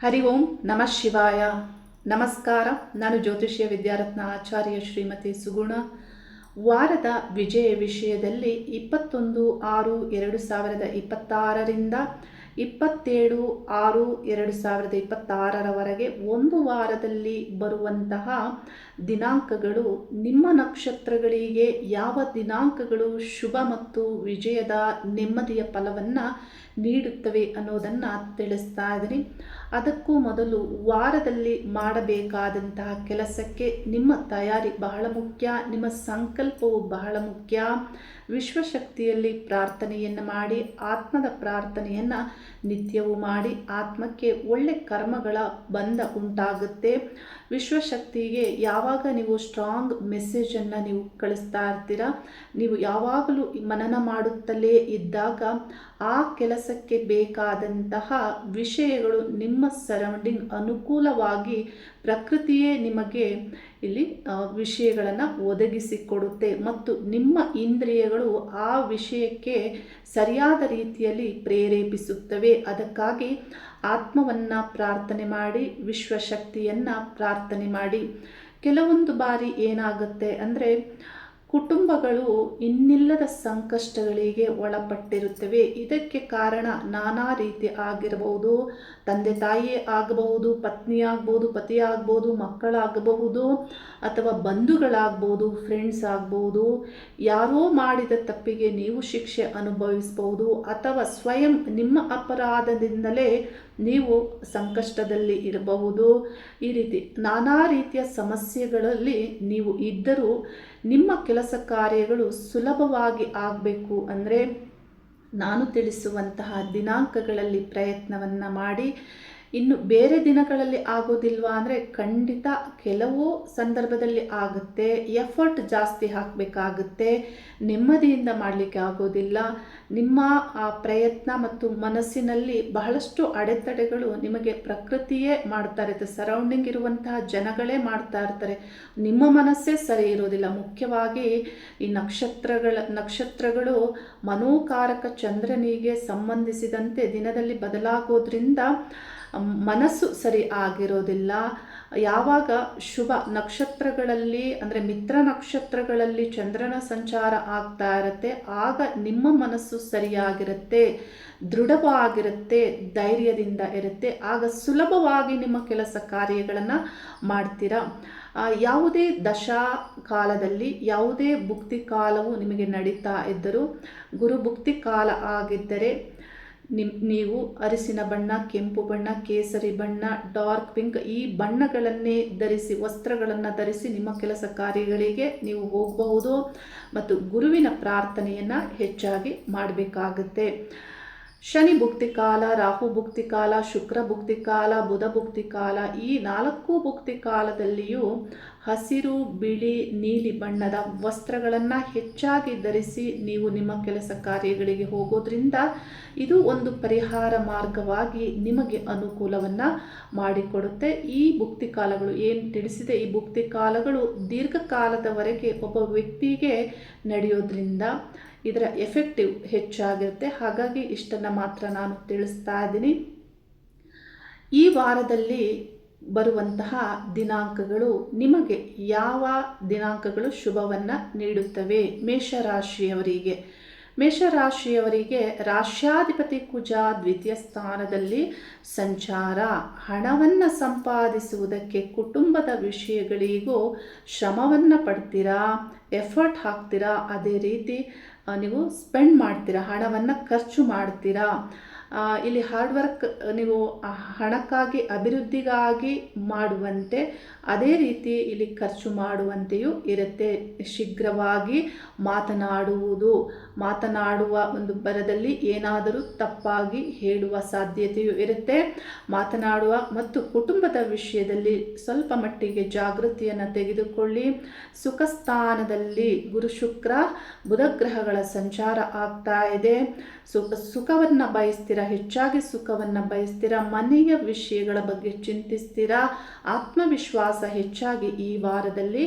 ಹರಿ ಓಂ ನಮಃ ಶಿವಾಯ. ನಮಸ್ಕಾರ. ನಾನು ಜ್ಯೋತಿಷ್ಯ ವಿದ್ಯಾರತ್ನ ಆಚಾರ್ಯ ಶ್ರೀಮತಿ ಸುಗುಣ. ವಾರದ ವಿಜಯ ವಿಷಯದಲ್ಲಿ 21/6/2026ರಿಂದ 27/6/2026 ಒಂದು ವಾರದಲ್ಲಿ ಬರುವಂತಹ ದಿನಾಂಕಗಳು, ನಿಮ್ಮ ನಕ್ಷತ್ರಗಳಿಗೆ ಯಾವ ದಿನಾಂಕಗಳು ಶುಭ ಮತ್ತು ವಿಜಯದ ನೆಮ್ಮದಿಯ ಫಲವನ್ನು ನೀಡುತ್ತವೆ ಅನ್ನೋದನ್ನು ತಿಳಿಸ್ತಾ ಇದ್ದೀನಿ. ಅದಕ್ಕೂ ಮೊದಲು ವಾರದಲ್ಲಿ ಮಾಡಬೇಕಾದಂತಹ ಕೆಲಸಕ್ಕೆ ನಿಮ್ಮ ತಯಾರಿ ಬಹಳ ಮುಖ್ಯ, ನಿಮ್ಮ ಸಂಕಲ್ಪವು ಬಹಳ ಮುಖ್ಯ. ವಿಶ್ವಶಕ್ತಿಯಲ್ಲಿ ಪ್ರಾರ್ಥನೆಯನ್ನು ಮಾಡಿ, ಆತ್ಮದ ಪ್ರಾರ್ಥನೆಯನ್ನು ನಿತ್ಯವೂ ಮಾಡಿ. ಆತ್ಮಕ್ಕೆ ಒಳ್ಳೆ ಕರ್ಮಗಳ ಬಂಧ ಉಂಟಾಗುತ್ತೆ. ವಿಶ್ವಶಕ್ತಿಗೆ ಯಾವಾಗ ನೀವು ಸ್ಟ್ರಾಂಗ್ ಮೆಸೇಜನ್ನು ನೀವು ಕಳಿಸ್ತಾ ಇರ್ತೀರ, ನೀವು ಯಾವಾಗಲೂ ಮನನ ಮಾಡುತ್ತಲೇ ಇದ್ದಾಗ ಆ ಕೆಲಸಕ್ಕೆ ಬೇಕಾದಂತಹ ವಿಷಯಗಳು ನಿಮ್ಮ ಸರೌಂಡಿಂಗ್ ಅನುಕೂಲವಾಗಿ ಪ್ರಕೃತಿಯೇ ನಿಮಗೆ ಇಲ್ಲಿ ವಿಷಯಗಳನ್ನು ಒದಗಿಸಿಕೊಡುತ್ತೆ ಮತ್ತು ನಿಮ್ಮ ಇಂದ್ರಿಯಗಳು ಆ ವಿಷಯಕ್ಕೆ ಸರಿಯಾದ ರೀತಿಯಲ್ಲಿ ಪ್ರೇರೇಪಿಸುತ್ತವೆ. ಅದಕ್ಕಾಗಿ ಆತ್ಮವನ್ನು ಪ್ರಾರ್ಥನೆ ಮಾಡಿ, ವಿಶ್ವಶಕ್ತಿಯನ್ನು ಪ್ರಾರ್ಥನೆ ಮಾಡಿ. ಕೆಲವೊಂದು ಬಾರಿ ಏನಾಗುತ್ತೆ ಅಂದರೆ, ಕುಟುಂಬಗಳು ಇನ್ನಿಲ್ಲದ ಸಂಕಷ್ಟಗಳಿಗೆ ಒಳಪಟ್ಟಿರುತ್ತವೆ. ಇದಕ್ಕೆ ಕಾರಣ ನಾನಾ ರೀತಿ ಆಗಿರಬಹುದು. ತಂದೆ ತಾಯಿ ಆಗಬಹುದು, ಪತ್ನಿ ಆಗ್ಬೋದು, ಪತಿ ಆಗ್ಬೋದು, ಮಕ್ಕಳಾಗಬಹುದು, ಅಥವಾ ಬಂಧುಗಳಾಗ್ಬೋದು, ಫ್ರೆಂಡ್ಸ್ ಆಗ್ಬೋದು. ಯಾರೋ ಮಾಡಿದ ತಪ್ಪಿಗೆ ನೀವು ಶಿಕ್ಷೆ ಅನುಭವಿಸಬಹುದು, ಅಥವಾ ಸ್ವಯಂ ನಿಮ್ಮ ಅಪರಾಧದಿಂದಲೇ ನೀವು ಸಂಕಷ್ಟದಲ್ಲಿ ಇರಬಹುದು. ಈ ರೀತಿ ನಾನಾ ರೀತಿಯ ಸಮಸ್ಯೆಗಳಲ್ಲಿ ನೀವು ಇದ್ದರೂ ನಿಮ್ಮ ಕೆಲಸ ಕಾರ್ಯಗಳು ಸುಲಭವಾಗಿ ಆಗಬೇಕು ಅಂದರೆ ನಾನು ತಿಳಿಸುವಂತಹ ದಿನಾಂಕಗಳಲ್ಲಿ ಪ್ರಯತ್ನವನ್ನು ಮಾಡಿ. ಇನ್ನು ಬೇರೆ ದಿನಗಳಲ್ಲಿ ಆಗೋದಿಲ್ವಾ ಅಂದರೆ ಖಂಡಿತ ಕೆಲವು ಸಂದರ್ಭದಲ್ಲಿ ಆಗುತ್ತೆ. ಎಫರ್ಟ್ ಜಾಸ್ತಿ ಹಾಕಬೇಕಾಗುತ್ತೆ, ನೆಮ್ಮದಿಯಿಂದ ಮಾಡಲಿಕ್ಕೆ ಆಗೋದಿಲ್ಲ. ನಿಮ್ಮ ಆ ಪ್ರಯತ್ನ ಮತ್ತು ಮನಸ್ಸಿನಲ್ಲಿ ಬಹಳಷ್ಟು ಅಡೆತಡೆಗಳು ನಿಮಗೆ ಪ್ರಕೃತಿಯೇ ಮಾಡ್ತಾ ಇರುತ್ತೆ, ಸರೌಂಡಿಂಗ್ ಇರುವಂತಹ ಜನಗಳೇ ಮಾಡ್ತಾ ಇರ್ತಾರೆ. ನಿಮ್ಮ ಮನಸ್ಸೇ ಸರಿ ಇರೋದಿಲ್ಲ. ಮುಖ್ಯವಾಗಿ ಈ ನಕ್ಷತ್ರಗಳು ಮನೋಕಾರಕ ಚಂದ್ರನಿಗೆ ಸಂಬಂಧಿಸಿದಂತೆ ದಿನದಲ್ಲಿ ಬದಲಾಗೋದ್ರಿಂದ ಮನಸ್ಸು ಸರಿ ಆಗಿರೋದಿಲ್ಲ. ಯಾವಾಗ ಶುಭ ನಕ್ಷತ್ರಗಳಲ್ಲಿ ಅಂದರೆ ಮಿತ್ರ ನಕ್ಷತ್ರಗಳಲ್ಲಿ ಚಂದ್ರನ ಸಂಚಾರ ಆಗ್ತಾ ಇರುತ್ತೆ, ಆಗ ನಿಮ್ಮ ಮನಸ್ಸು ಸರಿಯಾಗಿರುತ್ತೆ, ದೃಢವಾಗಿರುತ್ತೆ, ಧೈರ್ಯದಿಂದ ಇರುತ್ತೆ. ಆಗ ಸುಲಭವಾಗಿ ನಿಮ್ಮ ಕೆಲಸ ಕಾರ್ಯಗಳನ್ನು ಮಾಡ್ತೀರಾ. ಯಾವುದೇ ದಶಾ ಕಾಲದಲ್ಲಿ ಯಾವುದೇ ಭುಕ್ತಿ ಕಾಲವು ನಿಮಗೆ ನಡೀತಾ ಇದ್ದರೂ, ಗುರು ಭುಕ್ತಿ ಕಾಲ ಆಗಿದ್ದರೆ ನೀವು ಅರಿಸಿನ ಬಣ್ಣ, ಕೆಂಪು ಬಣ್ಣ, ಕೇಸರಿ ಬಣ್ಣ, ಡಾರ್ಕ್ ಪಿಂಕ್ ಈ ಬಣ್ಣಗಳನ್ನೇ ಧರಿಸಿ, ವಸ್ತ್ರಗಳನ್ನು ಧರಿಸಿ ನಿಮ್ಮ ಕೆಲಸ ಕಾರ್ಯಗಳಿಗೆ ನೀವು ಹೋಗಬಹುದು ಮತ್ತು ಗುರುವಿನ ಪ್ರಾರ್ಥನೆಯನ್ನು ಹೆಚ್ಚಾಗಿ ಮಾಡಬೇಕಾಗುತ್ತೆ. ಶನಿ ಭುಕ್ತಿ ಕಾಲ, ರಾಹು ಭುಕ್ತಿ ಕಾಲ, ಶುಕ್ರ ಭುಕ್ತಿ ಕಾಲ, ಬುಧ ಭುಕ್ತಿ ಕಾಲ, ಈ 4 ಭುಕ್ತಿ ಕಾಲದಲ್ಲಿಯೂ ಹಸಿರು, ಬಿಳಿ, ನೀಲಿ ಬಣ್ಣದ ವಸ್ತ್ರಗಳನ್ನು ಹೆಚ್ಚಾಗಿ ಧರಿಸಿ ನೀವು ನಿಮ್ಮ ಕೆಲಸ ಕಾರ್ಯಗಳಿಗೆ ಹೋಗೋದ್ರಿಂದ ಇದು ಒಂದು ಪರಿಹಾರ ಮಾರ್ಗವಾಗಿ ನಿಮಗೆ ಅನುಕೂಲವನ್ನು ಮಾಡಿಕೊಡುತ್ತೆ. ಈ ಭುಕ್ತಿ ಕಾಲಗಳು ಏನು ತಿಳಿಸಿದೆ, ಈ ಭುಕ್ತಿ ಕಾಲಗಳು ದೀರ್ಘಕಾಲದವರೆಗೆ ಒಬ್ಬ ವ್ಯಕ್ತಿಗೆ ನಡೆಯೋದ್ರಿಂದ ಇದರ ಎಫೆಕ್ಟಿವ್ ಹೆಚ್ಚಾಗಿರುತ್ತೆ. ಹಾಗಾಗಿ ಇಷ್ಟನ್ನು ಮಾತ್ರ ನಾನು ತಿಳಿಸ್ತಾ ಇದ್ದೀನಿ. ಈ ವಾರದಲ್ಲಿ ಬರುವಂತಹ ದಿನಾಂಕಗಳು ನಿಮಗೆ ಯಾವ ದಿನಾಂಕಗಳು ಶುಭವನ್ನು ನೀಡುತ್ತವೆ? ಮೇಷರಾಶಿಯವರಿಗೆ ರಾಶ್ಯಾಧಿಪತಿ ಕುಜ ದ್ವಿತೀಯ ಸ್ಥಾನದಲ್ಲಿ ಸಂಚಾರ. ಹಣವನ್ನು ಸಂಪಾದಿಸುವುದಕ್ಕೆ ಕುಟುಂಬದ ವಿಷಯಗಳಿಗೂ ಶ್ರಮವನ್ನು ಪಡ್ತೀರಾ, ಎಫರ್ಟ್ ಹಾಕ್ತೀರಾ, ಅದೇ ರೀತಿ ನೀವು ಸ್ಪೆಂಡ್ ಮಾಡ್ತೀರಾ, ಹಣವನ್ನು ಖರ್ಚು ಮಾಡ್ತೀರಾ. ಇಲ್ಲಿ ಹಾರ್ಡ್ ವರ್ಕ್ ನೀವು ಹಣಕ್ಕಾಗಿ, ಅಭಿವೃದ್ಧಿಗಾಗಿ ಮಾಡುವಂತೆ ಅದೇ ರೀತಿ ಇಲ್ಲಿ ಖರ್ಚು ಮಾಡುವಂತೆಯೂ ಇರುತ್ತೆ. ಶೀಘ್ರವಾಗಿ ಮಾತನಾಡುವ ಒಂದು ಬರದಲ್ಲಿ ಏನಾದರೂ ತಪ್ಪಾಗಿ ಹೇಳುವ ಸಾಧ್ಯತೆಯೂ ಇರುತ್ತೆ. ಮಾತನಾಡುವ ಮತ್ತು ಕುಟುಂಬದ ವಿಷಯದಲ್ಲಿ ಸ್ವಲ್ಪ ಮಟ್ಟಿಗೆ ಜಾಗೃತಿಯನ್ನು ತೆಗೆದುಕೊಳ್ಳಿ. ಸುಖ ಸ್ಥಾನದಲ್ಲಿ ಗುರು, ಶುಕ್ರ, ಬುಧ ಗ್ರಹಗಳ ಸಂಚಾರ ಆಗ್ತಾ ಇದೆ. ಸುಖವನ್ನು ಬಯಸ್ತೀರ, ಬಯಸ್ತೀರಾ, ಹೆಚ್ಚಾಗಿ ಸುಖವನ್ನು ಬಯಸ್ತೀರಾ, ಮನೆಯ ವಿಷಯಗಳ ಬಗ್ಗೆ ಚಿಂತಿಸ್ತೀರಾ, ಆತ್ಮವಿಶ್ವಾಸ ಹೆಚ್ಚಾಗಿ ಈ ವಾರದಲ್ಲಿ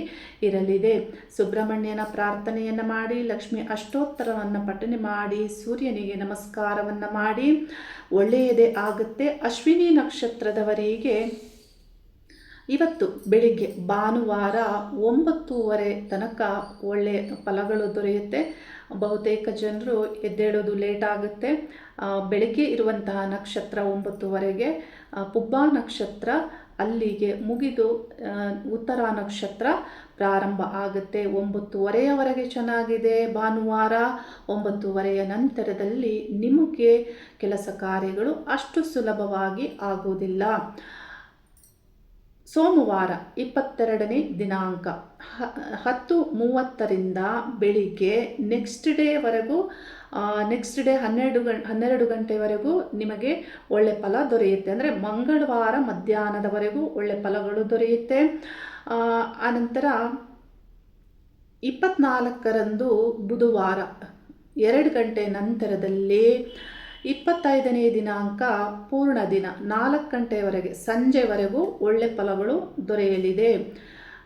ಇರಲಿದೆ. ಸುಬ್ರಹ್ಮಣ್ಯನ ಪ್ರಾರ್ಥನೆಯನ್ನು ಮಾಡಿ, ಲಕ್ಷ್ಮಿ ಅಷ್ಟೋತ್ತರವನ್ನು ಪಠನೆ ಮಾಡಿ, ಸೂರ್ಯನಿಗೆ ನಮಸ್ಕಾರವನ್ನು ಮಾಡಿ, ಒಳ್ಳೆಯದೇ ಆಗುತ್ತೆ. ಅಶ್ವಿನಿ ನಕ್ಷತ್ರದವರಿಗೆ ಇವತ್ತು ಬೆಳಿಗ್ಗೆ ಭಾನುವಾರ 9:30 ತನಕ ಒಳ್ಳೆಯ ಫಲಗಳು ದೊರೆಯುತ್ತೆ. ಬಹುತೇಕ ಜನರು ಎದ್ದೇಳೋದು ಲೇಟ್ ಆಗುತ್ತೆ. ಬೆಳಗ್ಗೆ ಇರುವಂತಹ ನಕ್ಷತ್ರ 9:30ಗೆ, ಪುಬ್ಬ ನಕ್ಷತ್ರ ಅಲ್ಲಿಗೆ ಮುಗಿದು ಉತ್ತರ ನಕ್ಷತ್ರ ಪ್ರಾರಂಭ ಆಗುತ್ತೆ. 9:30ಯವರೆಗೆ ಚೆನ್ನಾಗಿದೆ ಭಾನುವಾರ. 9:30ಯ ನಂತರದಲ್ಲಿ ನಿಮಗೆ ಕೆಲಸ ಕಾರ್ಯಗಳು ಅಷ್ಟು ಸುಲಭವಾಗಿ ಆಗುವುದಿಲ್ಲ. ಸೋಮವಾರ 22ನೇ ದಿನಾಂಕ 10:30ರಿಂದ ಬೆಳಿಗ್ಗೆ ನೆಕ್ಸ್ಟ್ ಡೇವರೆಗೂ, ನೆಕ್ಸ್ಟ್ ಡೇ 12 ಗಂಟೆವರೆಗೂ ನಿಮಗೆ ಒಳ್ಳೆ ಫಲ ದೊರೆಯುತ್ತೆ. ಅಂದರೆ ಮಂಗಳವಾರ ಮಧ್ಯಾಹ್ನದವರೆಗೂ ಒಳ್ಳೆ ಫಲಗಳು ದೊರೆಯುತ್ತೆ. ಆನಂತರ 24ರಂದು ಬುಧವಾರ 2 ಗಂಟೆ ನಂತರದಲ್ಲಿ, 25ನೇ ದಿನಾಂಕ ಪೂರ್ಣ ದಿನ 4 ಗಂಟೆಯವರೆಗೆ ಸಂಜೆವರೆಗೂ ಒಳ್ಳೆ ಫಲಗಳು ದೊರೆಯಲಿದೆ.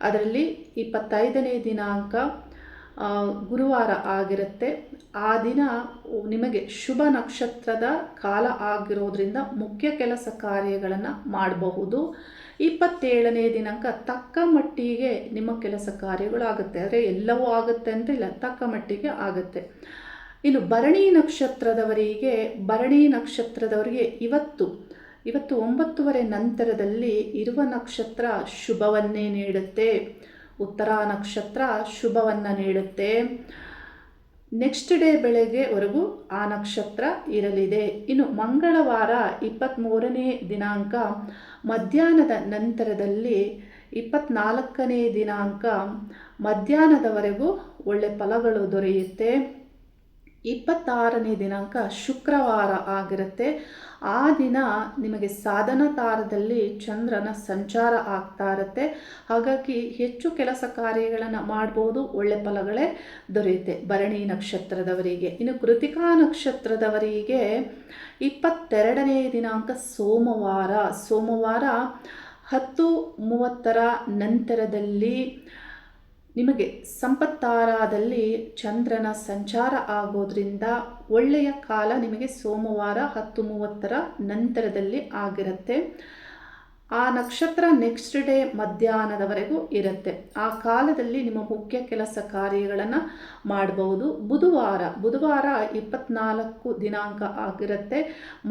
ಅದರಲ್ಲಿ 25ನೇ ದಿನಾಂಕ ಗುರುವಾರ ಆಗಿರುತ್ತೆ. ಆ ದಿನ ನಿಮಗೆ ಶುಭ ನಕ್ಷತ್ರದ ಕಾಲ ಆಗಿರೋದ್ರಿಂದ ಮುಖ್ಯ ಕೆಲಸ ಕಾರ್ಯಗಳನ್ನು ಮಾಡಬಹುದು. 27ನೇ ದಿನಾಂಕ ತಕ್ಕ ಮಟ್ಟಿಗೆ ನಿಮ್ಮ ಕೆಲಸ ಕಾರ್ಯಗಳು ಆಗುತ್ತೆ. ಆದರೆ ಎಲ್ಲವೂ ಆಗುತ್ತೆ ಅಂತ ಇಲ್ಲ, ತಕ್ಕ ಮಟ್ಟಿಗೆ ಆಗುತ್ತೆ. ಇನ್ನು ಭರಣಿ ನಕ್ಷತ್ರದವರಿಗೆ ಇವತ್ತು 9:30 ನಂತರದಲ್ಲಿ ಇರುವ ನಕ್ಷತ್ರ ಶುಭವನ್ನೇ ನೀಡುತ್ತೆ. ಉತ್ತರ ನಕ್ಷತ್ರ ಶುಭವನ್ನು ನೀಡುತ್ತೆ. ನೆಕ್ಸ್ಟ್ ಡೇ ಬೆಳಗ್ಗೆವರೆಗೂ ಆ ನಕ್ಷತ್ರ ಇರಲಿದೆ. ಇನ್ನು ಮಂಗಳವಾರ 23ನೇ ದಿನಾಂಕ ಮಧ್ಯಾಹ್ನದ ನಂತರದಲ್ಲಿ, 24ನೇ ದಿನಾಂಕ ಮಧ್ಯಾಹ್ನದವರೆಗೂ ಒಳ್ಳೆ ಫಲಗಳು ದೊರೆಯುತ್ತೆ. 26ನೇ ದಿನಾಂಕ ಶುಕ್ರವಾರ ಆಗಿರುತ್ತೆ. ಆ ದಿನ ನಿಮಗೆ ಸಾಧನ ತಾರದಲ್ಲಿ ಚಂದ್ರನ ಸಂಚಾರ ಆಗ್ತಾ ಇರುತ್ತೆ. ಹಾಗಾಗಿ ಹೆಚ್ಚು ಕೆಲಸ ಕಾರ್ಯಗಳನ್ನು ಮಾಡ್ಬೋದು, ಒಳ್ಳೆ ಫಲಗಳೇ ದೊರೆಯುತ್ತೆ ಭರಣಿ ನಕ್ಷತ್ರದವರಿಗೆ. ಇನ್ನು ಕೃತಿಕಾ ನಕ್ಷತ್ರದವರಿಗೆ 22ನೇ ದಿನಾಂಕ ಸೋಮವಾರ 10:30ರ ನಂತರದಲ್ಲಿ ನಿಮಗೆ ಸಂಪತ್ತಾರಾದಲ್ಲಿ ಚಂದ್ರನ ಸಂಚಾರ ಆಗೋದ್ರಿಂದ ಒಳ್ಳೆಯ ಕಾಲ ನಿಮಗೆ ಸೋಮವಾರ 10:30ರ ನಂತರದಲ್ಲಿ ಆಗಿರುತ್ತೆ. ಆ ನಕ್ಷತ್ರ ನೆಕ್ಸ್ಟ್ ಡೇ ಮಧ್ಯಾಹ್ನದವರೆಗೂ ಇರುತ್ತೆ. ಆ ಕಾಲದಲ್ಲಿ ನಿಮ್ಮ ಮುಖ್ಯ ಕೆಲಸ ಕಾರ್ಯಗಳನ್ನು ಮಾಡಬಹುದು. ಬುಧವಾರ 24 ದಿನಾಂಕ ಆಗಿರುತ್ತೆ.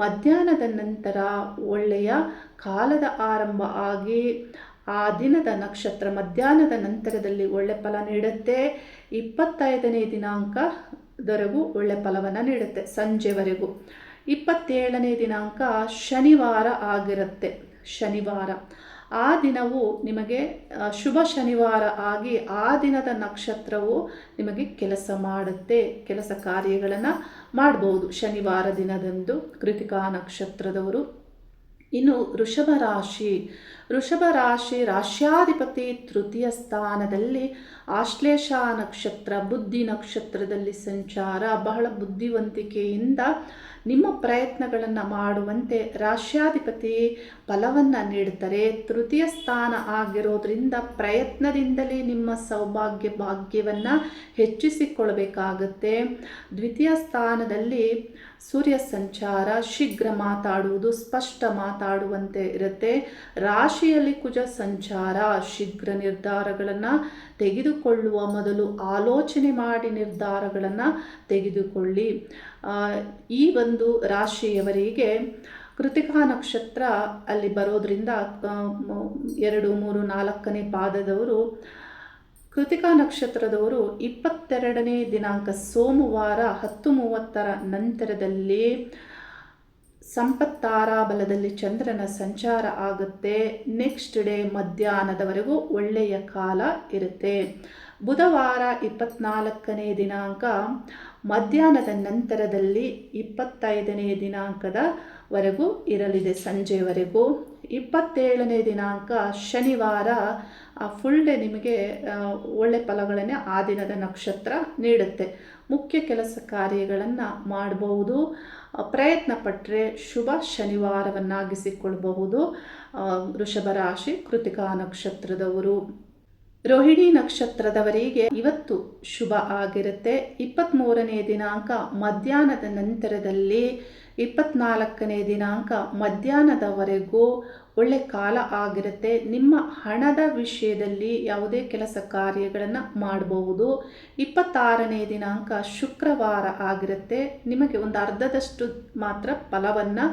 ಮಧ್ಯಾಹ್ನದ ನಂತರ ಒಳ್ಳೆಯ ಕಾಲದ ಆರಂಭ ಆಗಿ ಆ ದಿನದ ನಕ್ಷತ್ರ ಮಧ್ಯಾಹ್ನದ ನಂತರದಲ್ಲಿ ಒಳ್ಳೆ ಫಲ ನೀಡುತ್ತೆ. 25ನೇ ದಿನಾಂಕದವರೆಗೂ ಒಳ್ಳೆ ಫಲವನ್ನು ನೀಡುತ್ತೆ ಸಂಜೆವರೆಗೂ. 27ನೇ ದಿನಾಂಕ ಶನಿವಾರ ಆಗಿರುತ್ತೆ. ಶನಿವಾರ ಆ ದಿನವು ನಿಮಗೆ ಶುಭ ಶನಿವಾರ ಆಗಿ ಆ ದಿನದ ನಕ್ಷತ್ರವು ನಿಮಗೆ ಕೆಲಸ ಮಾಡುತ್ತೆ. ಕೆಲಸ ಕಾರ್ಯಗಳನ್ನು ಮಾಡಬಹುದು ಶನಿವಾರ ದಿನದಂದು ಕೃತಿಕಾ ನಕ್ಷತ್ರದವರು. ಇನ್ನು ವೃಷಭ ರಾಶಿ ರಾಶ್ಯಾಧಿಪತಿ ತೃತೀಯ ಸ್ಥಾನದಲ್ಲಿ ಆಶ್ಲೇಷ ನಕ್ಷತ್ರ ಬುದ್ಧಿ ನಕ್ಷತ್ರದಲ್ಲಿ ಸಂಚಾರ. ಬಹಳ ಬುದ್ಧಿವಂತಿಕೆಯಿಂದ ನಿಮ್ಮ ಪ್ರಯತ್ನಗಳನ್ನು ಮಾಡುವಂತೆ ರಾಶ್ಯಾಧಿಪತಿ ಫಲವನ್ನು ನೀಡುತ್ತಾರೆ. ತೃತೀಯ ಸ್ಥಾನ ಆಗಿರೋದ್ರಿಂದ ಪ್ರಯತ್ನದಿಂದಲೇ ನಿಮ್ಮ ಭಾಗ್ಯವನ್ನು ಹೆಚ್ಚಿಸಿಕೊಳ್ಳಬೇಕಾಗುತ್ತೆ. ದ್ವಿತೀಯ ಸ್ಥಾನದಲ್ಲಿ ಸೂರ್ಯ ಸಂಚಾರ, ಶೀಘ್ರ ಮಾತಾಡುವುದು, ಸ್ಪಷ್ಟ ಮಾತಾಡುವಂತೆ ಇರುತ್ತೆ. ರಾಶಿಯಲ್ಲಿ ಕುಜ ಸಂಚಾರ, ಶೀಘ್ರ ನಿರ್ಧಾರಗಳನ್ನು ತೆಗೆದುಕೊಳ್ಳುವ ಮೊದಲು ಆಲೋಚನೆ ಮಾಡಿ ನಿರ್ಧಾರಗಳನ್ನು ತೆಗೆದುಕೊಳ್ಳಿ. ಈ ಒಂದು ರಾಶಿಯವರಿಗೆ ಕೃತಿಕಾ ನಕ್ಷತ್ರ ಅಲ್ಲಿ ಬರೋದ್ರಿಂದ 2, 3, 4ನೇ ಪಾದದವರು ಕೃತಿಕಾ ನಕ್ಷತ್ರದವರು 22ನೇ ದಿನಾಂಕ ಸೋಮವಾರ 10:30ರ ನಂತರದಲ್ಲಿ ಸಂಪತ್ತಾರಾ ಬಲದಲ್ಲಿ ಚಂದ್ರನ ಸಂಚಾರ ಆಗುತ್ತೆ. ನೆಕ್ಸ್ಟ್ ಡೇ ಮಧ್ಯಾಹ್ನದವರೆಗೂ ಒಳ್ಳೆಯ ಕಾಲ ಇರುತ್ತೆ. ಬುಧವಾರ 24ನೇ ದಿನಾಂಕ ಮಧ್ಯಾಹ್ನದ ನಂತರದಲ್ಲಿ 25ನೇ ದಿನಾಂಕದವರೆಗೂ ಇರಲಿದೆ ಸಂಜೆವರೆಗೂ. 27ನೇ ದಿನಾಂಕ ಶನಿವಾರ ಆ ಫುಲ್ ಡೇ ನಿಮಗೆ ಒಳ್ಳೆ ಫಲಗಳನ್ನೇ ಆ ದಿನದ ನಕ್ಷತ್ರ ನೀಡುತ್ತೆ. ಮುಖ್ಯ ಕೆಲಸ ಕಾರ್ಯಗಳನ್ನು ಮಾಡಬಹುದು. ಪ್ರಯತ್ನ ಪಟ್ಟರೆ ಶುಭ ಶನಿವಾರವನ್ನಾಗಿಸಿಕೊಳ್ಳಬಹುದು. ವೃಷಭ ರಾಶಿ ಕೃತಿಕಾ ನಕ್ಷತ್ರದವರು. ರೋಹಿಣಿ ನಕ್ಷತ್ರದವರಿಗೆ ಇವತ್ತು ಶುಭ ಆಗಿರುತ್ತೆ. 23ನೇ ದಿನಾಂಕ ಮಧ್ಯಾಹ್ನದ ನಂತರದಲ್ಲಿ 24ನೇ ದಿನಾಂಕ ಮಧ್ಯಾಹ್ನದವರೆಗೂ ಒಳ್ಳೆ ಕಾಲ ಆಗಿರುತ್ತೆ. ನಿಮ್ಮ ಹಣದ ವಿಷಯದಲ್ಲಿ ಯಾವುದೇ ಕೆಲಸ ಕಾರ್ಯಗಳನ್ನು ಮಾಡಬಹುದು. 26ನೇ ದಿನಾಂಕ ಶುಕ್ರವಾರ ಆಗಿರುತ್ತೆ. ನಿಮಗೆ ಒಂದು ಅರ್ಧದಷ್ಟು ಮಾತ್ರ ಫಲವನ್ನು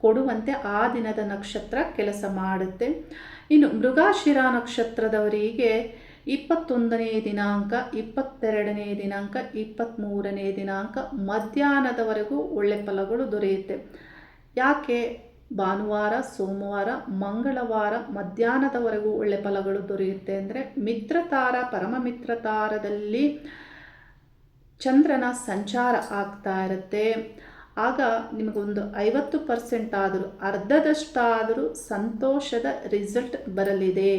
ಕೊಡುವಂತೆ ಆ ದಿನದ ನಕ್ಷತ್ರ ಕೆಲಸ ಮಾಡುತ್ತೆ. ಇನ್ನು ಮೃಗಶಿರ ನಕ್ಷತ್ರದವರಿಗೆ 21ನೇ ದಿನಾಂಕ 22ನೇ ದಿನಾಂಕ 23ನೇ ದಿನಾಂಕ ಮಧ್ಯಾಹ್ನದವರೆಗೂ ಒಳ್ಳೆ ಫಲಗಳು ದೊರೆಯುತ್ತೆ. ಯಾಕೆ ಭಾನುವಾರ, ಸೋಮವಾರ, ಮಂಗಳವಾರ ಮಧ್ಯಾಹ್ನದವರೆಗೂ ಒಳ್ಳೆ ಫಲಗಳು ದೊರೆಯುತ್ತೆ ಅಂದರೆ ಮಿತ್ರತಾರ, ಪರಮ ಮಿತ್ರತಾರದಲ್ಲಿ ಚಂದ್ರನ ಸಂಚಾರ ಆಗ್ತಾ ಇರುತ್ತೆ. ಆಗ ನಿಮಗೊಂದು 50% ಆದರೂ, ಅರ್ಧದಷ್ಟಾದರೂ ಸಂತೋಷದ ರಿಸಲ್ಟ್ ಬರಲಿದೆ.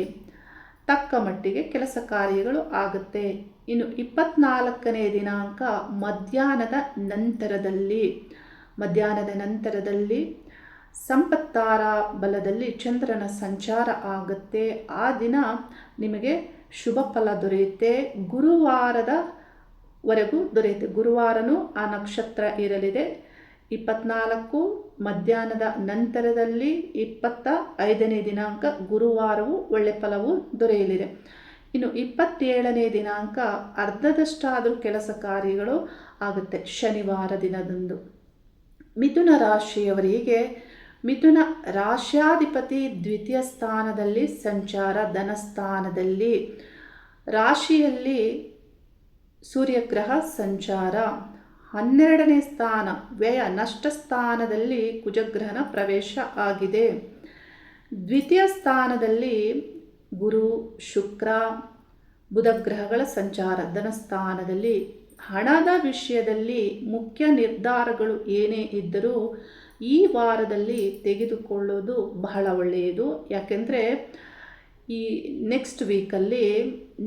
ತಕ್ಕ ಮಟ್ಟಿಗೆ ಕೆಲಸ ಕಾರ್ಯಗಳು ಆಗುತ್ತೆ. ಇನ್ನು 24ನೇ ದಿನಾಂಕ ಮಧ್ಯಾಹ್ನದ ನಂತರದಲ್ಲಿ ಸಂಪತ್ತಾರ ಬಲದಲ್ಲಿ ಚಂದ್ರನ ಸಂಚಾರ ಆಗುತ್ತೆ. ಆ ದಿನ ನಿಮಗೆ ಶುಭ ಫಲ ದೊರೆಯುತ್ತೆ. ಗುರುವಾರದವರೆಗೂ ದೊರೆಯುತ್ತೆ. ಗುರುವಾರನೂ ಆ ನಕ್ಷತ್ರ ಇರಲಿದೆ. 24 ಮಧ್ಯಾಹ್ನದ ನಂತರದಲ್ಲಿ 25ನೇ ದಿನಾಂಕ ಗುರುವಾರವೂ ಒಳ್ಳೆ ಫಲವು ದೊರೆಯಲಿದೆ. ಇನ್ನು 27ನೇ ದಿನಾಂಕ ಅರ್ಧದಷ್ಟಾದರೂ ಕೆಲಸ ಕಾರ್ಯಗಳು ಆಗುತ್ತೆ, ಶನಿವಾರ ದಿನದಂದು. ಮಿಥುನ ರಾಶಿಯವರಿಗೆ ಮಿಥುನ ರಾಶ್ಯಾಧಿಪತಿ ದ್ವಿತೀಯ ಸ್ಥಾನದಲ್ಲಿ ಸಂಚಾರ, ಧನಸ್ಥಾನದಲ್ಲಿ. ರಾಶಿಯಲ್ಲಿ ಸೂರ್ಯಗ್ರಹ ಸಂಚಾರ. 12ನೇ ಸ್ಥಾನ ವ್ಯಯ ನಷ್ಟ ಸ್ಥಾನದಲ್ಲಿ ಕುಜಗ್ರಹನ ಪ್ರವೇಶ ಆಗಿದೆ. ದ್ವಿತೀಯ ಸ್ಥಾನದಲ್ಲಿ ಗುರು, ಶುಕ್ರ, ಬುಧ ಗ್ರಹಗಳ ಸಂಚಾರ ಧನಸ್ಥಾನದಲ್ಲಿ. ಹಣದ ವಿಷಯದಲ್ಲಿ ಮುಖ್ಯ ನಿರ್ಧಾರಗಳು ಏನೇ ಇದ್ದರೂ ಈ ವಾರದಲ್ಲಿ ತೆಗೆದುಕೊಳ್ಳೋದು ಬಹಳ ಒಳ್ಳೆಯದು. ಯಾಕೆಂದರೆ ಈ ನೆಕ್ಸ್ಟ್ ವೀಕಲ್ಲಿ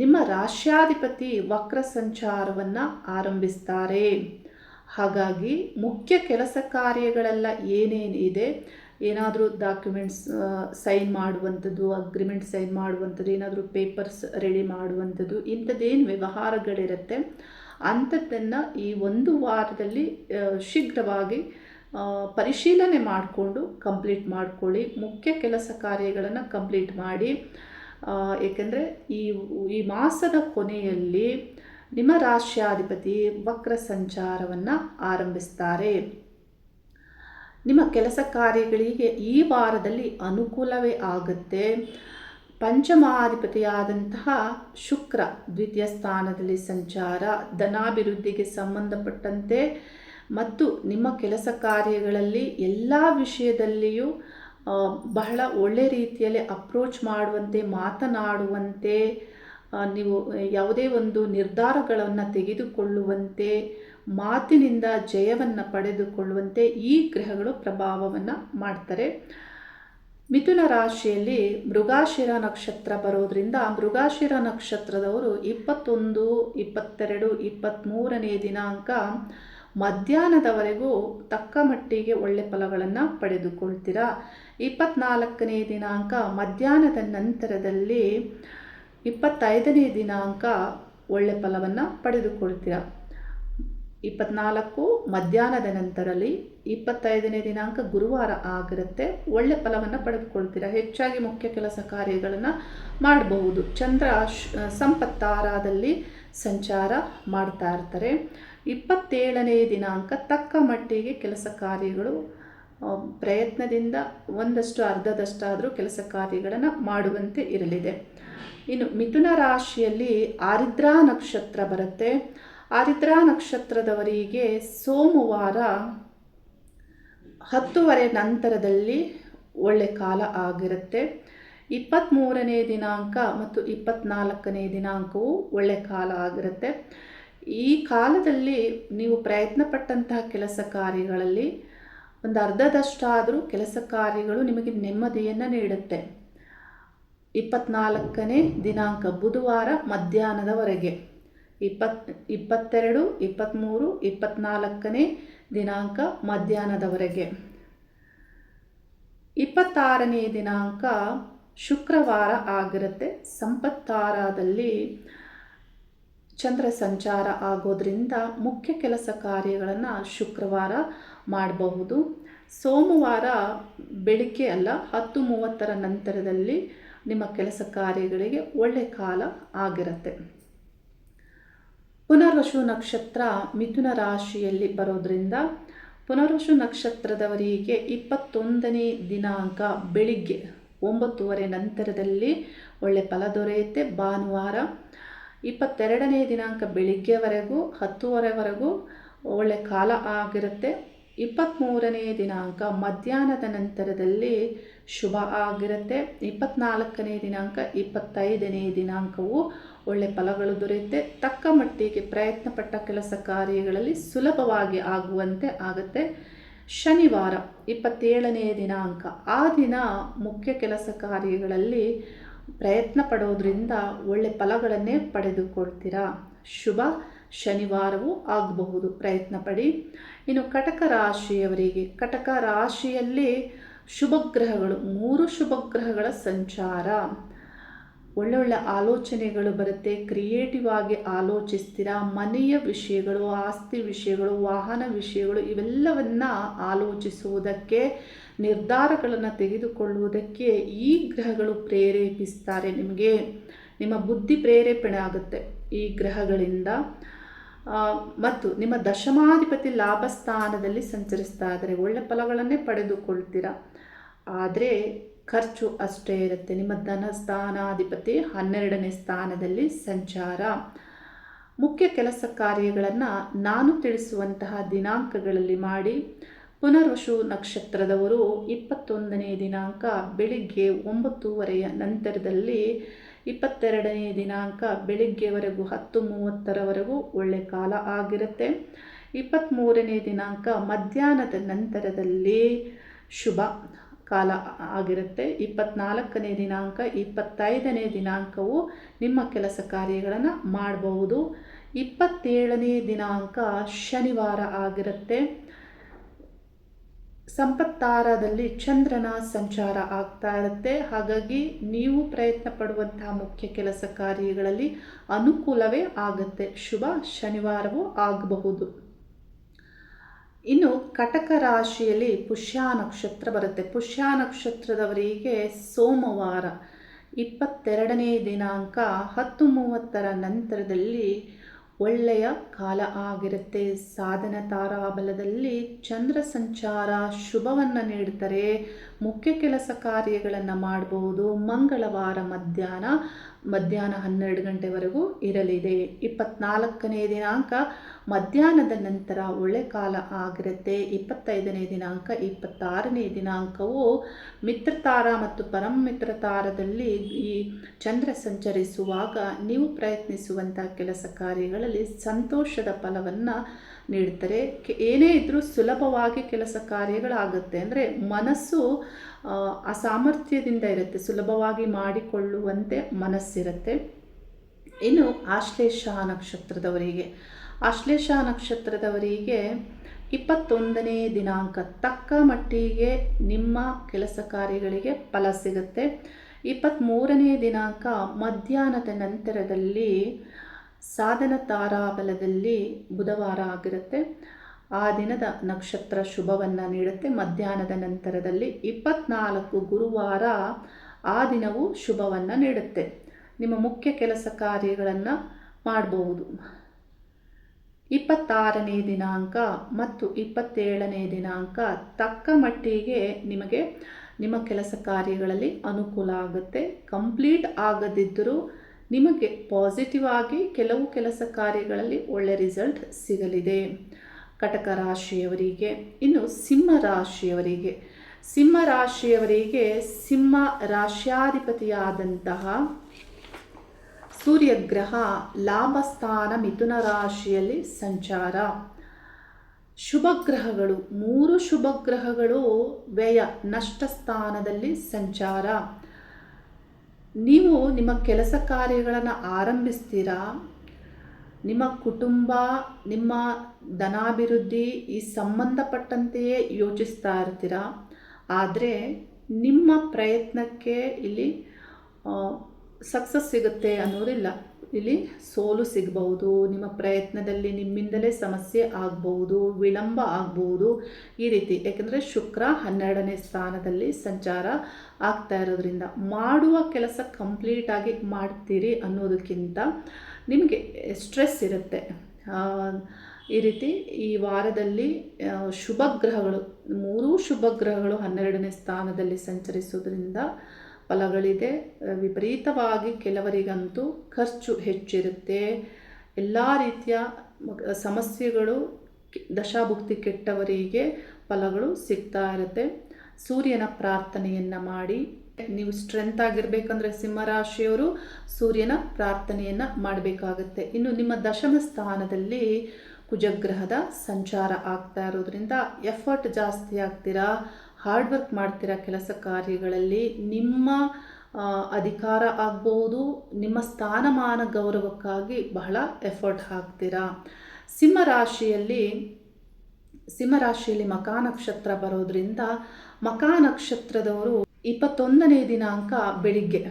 ನಿಮ್ಮ ರಾಶ್ಯಾಧಿಪತಿ ವಕ್ರ ಸಂಚಾರವನ್ನು ಆರಂಭಿಸ್ತಾರೆ. ಹಾಗಾಗಿ ಮುಖ್ಯ ಕೆಲಸ ಕಾರ್ಯಗಳೆಲ್ಲ ಏನೇನಿದೆ, ಏನಾದರೂ ಡಾಕ್ಯುಮೆಂಟ್ಸ್ ಸೈನ್ ಮಾಡುವಂಥದ್ದು, ಅಗ್ರಿಮೆಂಟ್ ಸೈನ್ ಮಾಡುವಂಥದ್ದು, ಏನಾದರೂ ಪೇಪರ್ಸ್ ರೆಡಿ ಮಾಡುವಂಥದ್ದು, ಇಂಥದ್ದೇನು ವ್ಯವಹಾರಗಳಿರುತ್ತೆ ಅಂಥದ್ದನ್ನು ಈ ಒಂದು ವಾರದಲ್ಲಿ ಶೀಘ್ರವಾಗಿ ಪರಿಶೀಲನೆ ಮಾಡಿಕೊಂಡು ಕಂಪ್ಲೀಟ್ ಮಾಡ್ಕೊಳ್ಳಿ. ಮುಖ್ಯ ಕೆಲಸ ಕಾರ್ಯಗಳನ್ನು ಕಂಪ್ಲೀಟ್ ಮಾಡಿ. ಏಕೆಂದರೆ ಈ ಮಾಸದ ಕೊನೆಯಲ್ಲಿ ನಿಮ್ಮ ರಾಶ್ಯಾಧಿಪತಿ ವಕ್ರ ಸಂಚಾರವನ್ನು ಆರಂಭಿಸ್ತಾರೆ. ನಿಮ್ಮ ಕೆಲಸ ಕಾರ್ಯಗಳಿಗೆ ಈ ವಾರದಲ್ಲಿ ಅನುಕೂಲವೇ ಆಗುತ್ತೆ. ಪಂಚಮಾಧಿಪತಿಯಾದಂತಹ ಶುಕ್ರ ದ್ವಿತೀಯ ಸ್ಥಾನದಲ್ಲಿ ಸಂಚಾರ, ಧನಾಭಿವೃದ್ಧಿಗೆ ಸಂಬಂಧಪಟ್ಟಂತೆ ಮತ್ತು ನಿಮ್ಮ ಕೆಲಸ ಕಾರ್ಯಗಳಲ್ಲಿ ಎಲ್ಲ ವಿಷಯದಲ್ಲಿಯೂ ಬಹಳ ಒಳ್ಳೆ ರೀತಿಯಲ್ಲಿ ಅಪ್ರೋಚ್ ಮಾಡುವಂತೆ, ಮಾತನಾಡುವಂತೆ, ನೀವು ಯಾವುದೇ ಒಂದು ನಿರ್ಧಾರಗಳನ್ನು ತೆಗೆದುಕೊಳ್ಳುವಂತೆ, ಮಾತಿನಿಂದ ಜಯವನ್ನು ಪಡೆದುಕೊಳ್ಳುವಂತೆ ಈ ಗ್ರಹಗಳು ಪ್ರಭಾವವನ್ನು ಮಾಡ್ತಾರೆ. ಮಿಥುನ ರಾಶಿಯಲ್ಲಿ ಮೃಗಶಿರ ನಕ್ಷತ್ರ ಬರೋದ್ರಿಂದ ಮೃಗಶಿರ ನಕ್ಷತ್ರದವರು 21, 22, 23ನೇ ದಿನಾಂಕ ಮಧ್ಯಾಹ್ನದವರೆಗೂ ತಕ್ಕ ಮಟ್ಟಿಗೆ ಒಳ್ಳೆ ಫಲಗಳನ್ನು ಪಡೆದುಕೊಳ್ತೀರಾ. 24ನೇ ದಿನಾಂಕ ಮಧ್ಯಾಹ್ನದ ನಂತರದಲ್ಲಿ 25ನೇ ದಿನಾಂಕ ಒಳ್ಳೆ ಫಲವನ್ನು ಪಡೆದುಕೊಳ್ತೀರಾ. 24 ಮಧ್ಯಾಹ್ನದ ನಂತರದಲ್ಲಿ 25ನೇ ದಿನಾಂಕ ಗುರುವಾರ ಆಗಿರುತ್ತೆ. ಒಳ್ಳೆ ಫಲವನ್ನು ಪಡೆದುಕೊಳ್ತೀರಾ. ಹೆಚ್ಚಾಗಿ ಮುಖ್ಯ ಕೆಲಸ ಕಾರ್ಯಗಳನ್ನು ಮಾಡಬಹುದು. ಚಂದ್ರ ಸಂಪತ್ತಾರದಲ್ಲಿ ಸಂಚಾರ ಮಾಡ್ತಾ ಇರ್ತಾರೆ. 27ನೇ ದಿನಾಂಕ ತಕ್ಕ ಮಟ್ಟಿಗೆ ಕೆಲಸ ಕಾರ್ಯಗಳು ಪ್ರಯತ್ನದಿಂದ ಒಂದಷ್ಟು ಅರ್ಧದಷ್ಟಾದರೂ ಕೆಲಸ ಕಾರ್ಯಗಳನ್ನು ಮಾಡುವಂತೆ ಇರಲಿದೆ. ಇನ್ನು ಮಿಥುನ ರಾಶಿಯಲ್ಲಿ ಆರಿದ್ರಾ ನಕ್ಷತ್ರ ಬರುತ್ತೆ. ಆರಿದ್ರಾ ನಕ್ಷತ್ರದವರಿಗೆ ಸೋಮವಾರ 10:30 ನಂತರದಲ್ಲಿ ಒಳ್ಳೆ ಕಾಲ ಆಗಿರುತ್ತೆ. 23ನೇ ದಿನಾಂಕ ಮತ್ತು 24ನೇ ದಿನಾಂಕವೂ ಒಳ್ಳೆ ಕಾಲ ಆಗಿರುತ್ತೆ. ಈ ಕಾಲದಲ್ಲಿ ನೀವು ಪ್ರಯತ್ನ ಪಟ್ಟಂತಹ ಕೆಲಸ ಕಾರ್ಯಗಳಲ್ಲಿ ಒಂದು ಅರ್ಧದಷ್ಟಾದರೂ ಕೆಲಸ ಕಾರ್ಯಗಳು ನಿಮಗೆ ನೆಮ್ಮದಿಯನ್ನು ನೀಡುತ್ತೆ. 24ನೇ ದಿನಾಂಕ ಬುಧವಾರ ಮಧ್ಯಾಹ್ನದವರೆಗೆ. 22, 23, 24ನೇ ದಿನಾಂಕ ಮಧ್ಯಾಹ್ನದವರೆಗೆ. 26ನೇ ದಿನಾಂಕ ಶುಕ್ರವಾರ ಆಗಿರುತ್ತೆ. ಸಂಪತ್ತಾರದಲ್ಲಿ ಚಂದ್ರ ಸಂಚಾರ ಆಗೋದ್ರಿಂದ ಮುಖ್ಯ ಕೆಲಸ ಕಾರ್ಯಗಳನ್ನು ಶುಕ್ರವಾರ ಮಾಡಬಹುದು. ಸೋಮವಾರ ಬೆಳಿಗ್ಗೆ ಅಲ್ಲ, 10:30 ನಂತರದಲ್ಲಿ ನಿಮ್ಮ ಕೆಲಸ ಕಾರ್ಯಗಳಿಗೆ ಒಳ್ಳೆ ಕಾಲ ಆಗಿರುತ್ತೆ. ಪುನರ್ವಸು ನಕ್ಷತ್ರ ಮಿಥುನ ರಾಶಿಯಲ್ಲಿ ಬರೋದ್ರಿಂದ ಪುನರ್ವಸು ನಕ್ಷತ್ರದವರಿಗೆ 21ನೇ ದಿನಾಂಕ ಬೆಳಿಗ್ಗೆ 9:30 ನಂತರದಲ್ಲಿ ಒಳ್ಳೆ ಫಲ ದೊರೆಯುತ್ತೆ. ಭಾನುವಾರ 22ನೇ ದಿನಾಂಕ ಬೆಳಿಗ್ಗೆವರೆಗೂ 10:30ವರೆಗೂ ಒಳ್ಳೆ ಕಾಲ ಆಗಿರುತ್ತೆ. 23ನೇ ದಿನಾಂಕ ಮಧ್ಯಾಹ್ನದ ನಂತರದಲ್ಲಿ ಶುಭ ಆಗಿರುತ್ತೆ. 24ನೇ ದಿನಾಂಕ 25ನೇ ದಿನಾಂಕವು ಒಳ್ಳೆ ಫಲಗಳು ದೊರೆಯುತ್ತೆ. ತಕ್ಕ ಮಟ್ಟಿಗೆ ಪ್ರಯತ್ನಪಟ್ಟ ಕೆಲಸ ಕಾರ್ಯಗಳಲ್ಲಿ ಸುಲಭವಾಗಿ ಆಗುವಂತೆ ಆಗುತ್ತೆ. ಶನಿವಾರ 27ನೇ ದಿನಾಂಕ, ಆ ದಿನ ಮುಖ್ಯ ಕೆಲಸ ಕಾರ್ಯಗಳಲ್ಲಿ ಪ್ರಯತ್ನ ಪಡೋದ್ರಿಂದ ಒಳ್ಳೆ ಫಲಗಳನ್ನೇ ಪಡೆದುಕೊಳ್ತೀರಾ. ಶುಭ ಶನಿವಾರವೂ ಆಗಬಹುದು, ಪ್ರಯತ್ನ ಪಡಿ. ಇನ್ನು ಕಟಕ ರಾಶಿಯವರಿಗೆ, ಕಟಕ ರಾಶಿಯಲ್ಲಿ ಶುಭಗ್ರಹಗಳು 3 ಶುಭಗ್ರಹಗಳ ಸಂಚಾರ. ಒಳ್ಳೊಳ್ಳೆ ಆಲೋಚನೆಗಳು ಬರುತ್ತೆ, ಕ್ರಿಯೇಟಿವ್ ಆಗಿ ಆಲೋಚಿಸ್ತೀರಾ. ಮನೆಯ ವಿಷಯಗಳು, ಆಸ್ತಿ ವಿಷಯಗಳು, ವಾಹನ ವಿಷಯಗಳು ಇವೆಲ್ಲವನ್ನ ಆಲೋಚಿಸುವುದಕ್ಕೆ, ನಿರ್ಧಾರಗಳನ್ನು ತೆಗೆದುಕೊಳ್ಳುವುದಕ್ಕೆ ಈ ಗ್ರಹಗಳು ಪ್ರೇರೇಪಿಸ್ತಾರೆ. ನಿಮ್ಮ ಬುದ್ಧಿ ಪ್ರೇರೇಪಣೆ ಆಗುತ್ತೆ ಈ ಗ್ರಹಗಳಿಂದ. ಮತ್ತು ನಿಮ್ಮ ದಶಮಾಧಿಪತಿ ಲಾಭ ಸ್ಥಾನದಲ್ಲಿ ಸಂಚರಿಸ್ತಾ ಇದ್ದಾರೆ, ಒಳ್ಳೆ ಫಲಗಳನ್ನೇ ಪಡೆದುಕೊಳ್ತೀರಾ. ಆದರೆ ಖರ್ಚು ಅಷ್ಟೇ ಇರುತ್ತೆ. ನಿಮ್ಮ ಧನ ಸ್ಥಾನಾಧಿಪತಿ 12ನೇ ಸ್ಥಾನದಲ್ಲಿ ಸಂಚಾರ. ಮುಖ್ಯ ಕೆಲಸ ಕಾರ್ಯಗಳನ್ನು ನಾನು ತಿಳಿಸುವಂತಹ ದಿನಾಂಕಗಳಲ್ಲಿ ಮಾಡಿ. ಪುನರ್ವಸು ನಕ್ಷತ್ರದವರು 21ನೇ ದಿನಾಂಕ ಬೆಳಿಗ್ಗೆ 9:30 ನಂತರದಲ್ಲಿ, 22ನೇ ದಿನಾಂಕ ಬೆಳಿಗ್ಗೆವರೆಗೂ 10:30ರವರೆಗೂ ಒಳ್ಳೆ ಕಾಲ ಆಗಿರುತ್ತೆ. 23ನೇ ದಿನಾಂಕ ಮಧ್ಯಾಹ್ನದ ನಂತರದಲ್ಲಿ ಶುಭ ಕಾಲ ಆಗಿರುತ್ತೆ. 24ನೇ ದಿನಾಂಕ 25ನೇ ದಿನಾಂಕವು ನಿಮ್ಮ ಕೆಲಸ ಕಾರ್ಯಗಳನ್ನು ಮಾಡಬಹುದು. 27ನೇ ದಿನಾಂಕ ಶನಿವಾರ ಆಗಿರುತ್ತೆ. ಸಂಪತ್ತಾರದಲ್ಲಿ ಚಂದ್ರನ ಸಂಚಾರ ಆಗ್ತಾ ಇರುತ್ತೆ. ಹಾಗಾಗಿ ನೀವು ಪ್ರಯತ್ನ ಪಡುವಂತಹ ಮುಖ್ಯ ಕೆಲಸ ಕಾರ್ಯಗಳಲ್ಲಿ ಅನುಕೂಲವೇ ಆಗುತ್ತೆ. ಶುಭ ಶನಿವಾರವೂ ಆಗಬಹುದು. ಇನ್ನು ಕಟಕ ರಾಶಿಯಲ್ಲಿ ಪುಷ್ಯ ನಕ್ಷತ್ರ ಬರುತ್ತೆ. ಪುಷ್ಯ ನಕ್ಷತ್ರದವರಿಗೆ ಸೋಮವಾರ 22ನೇ ದಿನಾಂಕ 10:30 ನಂತರದಲ್ಲಿ ಒಳ್ಳೆಯ ಕಾಲ ಆಗಿರುತ್ತೆ. ಸಾಧನ ತಾರಾಬಲದಲ್ಲಿ ಚಂದ್ರ ಸಂಚಾರ ಶುಭವನ್ನು ನೀಡುತ್ತಾರೆ. ಮುಖ್ಯ ಕೆಲಸ ಕಾರ್ಯಗಳನ್ನು ಮಾಡಬಹುದು. ಮಂಗಳವಾರ ಮಧ್ಯಾಹ್ನ 12 ಗಂಟೆವರೆಗೂ ಇರಲಿದೆ. 24ನೇ ದಿನಾಂಕ ಮಧ್ಯಾಹ್ನದ ನಂತರ ಒಳ್ಳೆ ಕಾಲ ಆಗಿರುತ್ತೆ. 25ನೇ ದಿನಾಂಕ 26ನೇ ದಿನಾಂಕವು ಮಿತ್ರತಾರ ಮತ್ತು ಪರಮಿತ್ರ ತಾರದಲ್ಲಿ ಈ ಚಂದ್ರ ಸಂಚರಿಸುವಾಗ ನೀವು ಪ್ರಯತ್ನಿಸುವಂಥ ಕೆಲಸ ಕಾರ್ಯಗಳಲ್ಲಿ ಸಂತೋಷದ ಫಲವನ್ನು ನೀಡ್ತಾರೆ. ಏನೇ ಇದ್ದರೂ ಸುಲಭವಾಗಿ ಕೆಲಸ ಕಾರ್ಯಗಳಾಗುತ್ತೆ. ಅಂದರೆ ಮನಸ್ಸು ಅಸಾಮರ್ಥ್ಯದಿಂದ ಇರುತ್ತೆ, ಸುಲಭವಾಗಿ ಮಾಡಿಕೊಳ್ಳುವಂತೆ ಮನಸ್ಸಿರುತ್ತೆ. ಇನ್ನು ಆಶ್ಲೇಷ ನಕ್ಷತ್ರದವರಿಗೆ, ಆಶ್ಲೇಷ ನಕ್ಷತ್ರದವರಿಗೆ 21ನೇ ದಿನಾಂಕ ತಕ್ಕ ಮಟ್ಟಿಗೆ ನಿಮ್ಮ ಕೆಲಸ ಕಾರ್ಯಗಳಿಗೆ ಫಲ ಸಿಗುತ್ತೆ. 23ನೇ ದಿನಾಂಕ ಮಧ್ಯಾಹ್ನದ ನಂತರದಲ್ಲಿ ಸಾಧನ ತಾರಾಬಲದಲ್ಲಿ ಬುಧವಾರ ಆಗಿರುತ್ತೆ. ಆ ದಿನದ ನಕ್ಷತ್ರ ಶುಭವನ್ನು ನೀಡುತ್ತೆ. ಮಧ್ಯಾಹ್ನದ ನಂತರದಲ್ಲಿ 24 ಗುರುವಾರ ಆ ದಿನವೂ ಶುಭವನ್ನು ನೀಡುತ್ತೆ. ನಿಮ್ಮ ಮುಖ್ಯ ಕೆಲಸ ಕಾರ್ಯಗಳನ್ನು ಮಾಡಬಹುದು. 26ನೇ ದಿನಾಂಕ ಮತ್ತು 27ನೇ ದಿನಾಂಕ ತಕ್ಕ ಮಟ್ಟಿಗೆ ನಿಮಗೆ ನಿಮ್ಮ ಕೆಲಸ ಕಾರ್ಯಗಳಲ್ಲಿ ಅನುಕೂಲ ಆಗುತ್ತೆ. ಕಂಪ್ಲೀಟ್ ಆಗದಿದ್ದರೂ ನಿಮಗೆ ಪಾಸಿಟಿವ್ ಆಗಿ ಕೆಲವು ಕೆಲಸ ಕಾರ್ಯಗಳಲ್ಲಿ ಒಳ್ಳೆ ರಿಸಲ್ಟ್ ಸಿಗಲಿದೆ ಕಟಕ ರಾಶಿಯವರಿಗೆ. ಇನ್ನು ಸಿಂಹ ರಾಶಿಯವರಿಗೆ, ಸಿಂಹ ರಾಶಿಯವರಿಗೆ ಸಿಂಹ ರಾಶ್ಯಾಧಿಪತಿಯಾದಂತಹ ಸೂರ್ಯಗ್ರಹ ಲಾಭಸ್ಥಾನ ಮಿಥುನ ರಾಶಿಯಲ್ಲಿ ಸಂಚಾರ. ಶುಭಗ್ರಹಗಳು 3 ಶುಭಗ್ರಹಗಳು ವ್ಯಯ ನಷ್ಟ ಸ್ಥಾನದಲ್ಲಿ ಸಂಚಾರ. ನೀವು ನಿಮ್ಮ ಕೆಲಸ ಕಾರ್ಯಗಳನ್ನು ಆರಂಭಿಸ್ತೀರಾ, ನಿಮ್ಮ ಕುಟುಂಬ, ನಿಮ್ಮ ಧನಾಭಿವೃದ್ಧಿ ಈ ಸಂಬಂಧಪಟ್ಟಂತೆಯೇ ಯೋಚಿಸ್ತಾ ಇರ್ತೀರ. ಆದರೆ ನಿಮ್ಮ ಪ್ರಯತ್ನಕ್ಕೆ ಇಲ್ಲಿ ಸಕ್ಸಸ್ ಸಿಗುತ್ತೆ ಅನ್ನೋದಿಲ್ಲ. ಇಲ್ಲಿ ಸೋಲು ಸಿಗಬಹುದು, ನಿಮ್ಮ ಪ್ರಯತ್ನದಲ್ಲಿ ನಿಮ್ಮಿಂದಲೇ ಸಮಸ್ಯೆ ಆಗ್ಬೋದು, ವಿಳಂಬ ಆಗ್ಬೋದು, ಈ ರೀತಿ. ಯಾಕೆಂದರೆ ಶುಕ್ರ 12ನೇ ಸ್ಥಾನದಲ್ಲಿ ಸಂಚಾರ ಆಗ್ತಾ ಇರೋದ್ರಿಂದ ಮಾಡುವ ಕೆಲಸ ಕಂಪ್ಲೀಟಾಗಿ ಮಾಡ್ತೀರಿ ಅನ್ನೋದಕ್ಕಿಂತ ನಿಮಗೆ ಸ್ಟ್ರೆಸ್ ಇರುತ್ತೆ. ಈ ರೀತಿ ಈ ವಾರದಲ್ಲಿ ಶುಭ ಗ್ರಹಗಳು 3 ಶುಭ ಗ್ರಹಗಳು 12ನೇ ಸ್ಥಾನದಲ್ಲಿ ಸಂಚರಿಸೋದ್ರಿಂದ ಫಲಗಳಿದೆ. ವಿಪರೀತವಾಗಿ ಕೆಲವರಿಗಂತೂ ಖರ್ಚು ಹೆಚ್ಚಿರುತ್ತೆ. ಎಲ್ಲ ರೀತಿಯ ಸಮಸ್ಯೆಗಳು, ದಶಾಭುಕ್ತಿ ಕೆಟ್ಟವರಿಗೆ ಫಲಗಳು ಸಿಗ್ತಾ ಇರುತ್ತೆ. ಸೂರ್ಯನ ಪ್ರಾರ್ಥನೆಯನ್ನು ಮಾಡಿ. ನೀವು ಸ್ಟ್ರೆಂತ್ ಆಗಿರಬೇಕಂದ್ರೆ ಸಿಂಹರಾಶಿಯವರು ಸೂರ್ಯನ ಪ್ರಾರ್ಥನೆಯನ್ನು ಮಾಡಬೇಕಾಗುತ್ತೆ. ಇನ್ನು ನಿಮ್ಮ ದಶಮ ಸ್ಥಾನದಲ್ಲಿ ಕುಜಗ್ರಹದ ಸಂಚಾರ ಆಗ್ತಾ ಇರೋದ್ರಿಂದ ಎಫರ್ಟ್ ಜಾಸ್ತಿ ಆಗ್ತೀರಾ, ಹಾರ್ಡ್ ವರ್ಕ್ ಮಾಡ್ತೀರಾ ಕೆಲಸ ಕಾರ್ಯಗಳಲ್ಲಿ. ನಿಮ್ಮ ಅಧಿಕಾರ ಆಗ್ಬೋದು, ನಿಮ್ಮ ಸ್ಥಾನಮಾನ ಗೌರವಕ್ಕಾಗಿ ಬಹಳ ಎಫರ್ಟ್ ಹಾಕ್ತೀರಾ. ಸಿಂಹರಾಶಿಯಲ್ಲಿ ಮಖಾ ನಕ್ಷತ್ರ ಬರೋದ್ರಿಂದ ಮಖಾ ನಕ್ಷತ್ರದವರು 21ನೇ ದಿನಾಂಕ ಬೆಳಿಗ್ಗೆ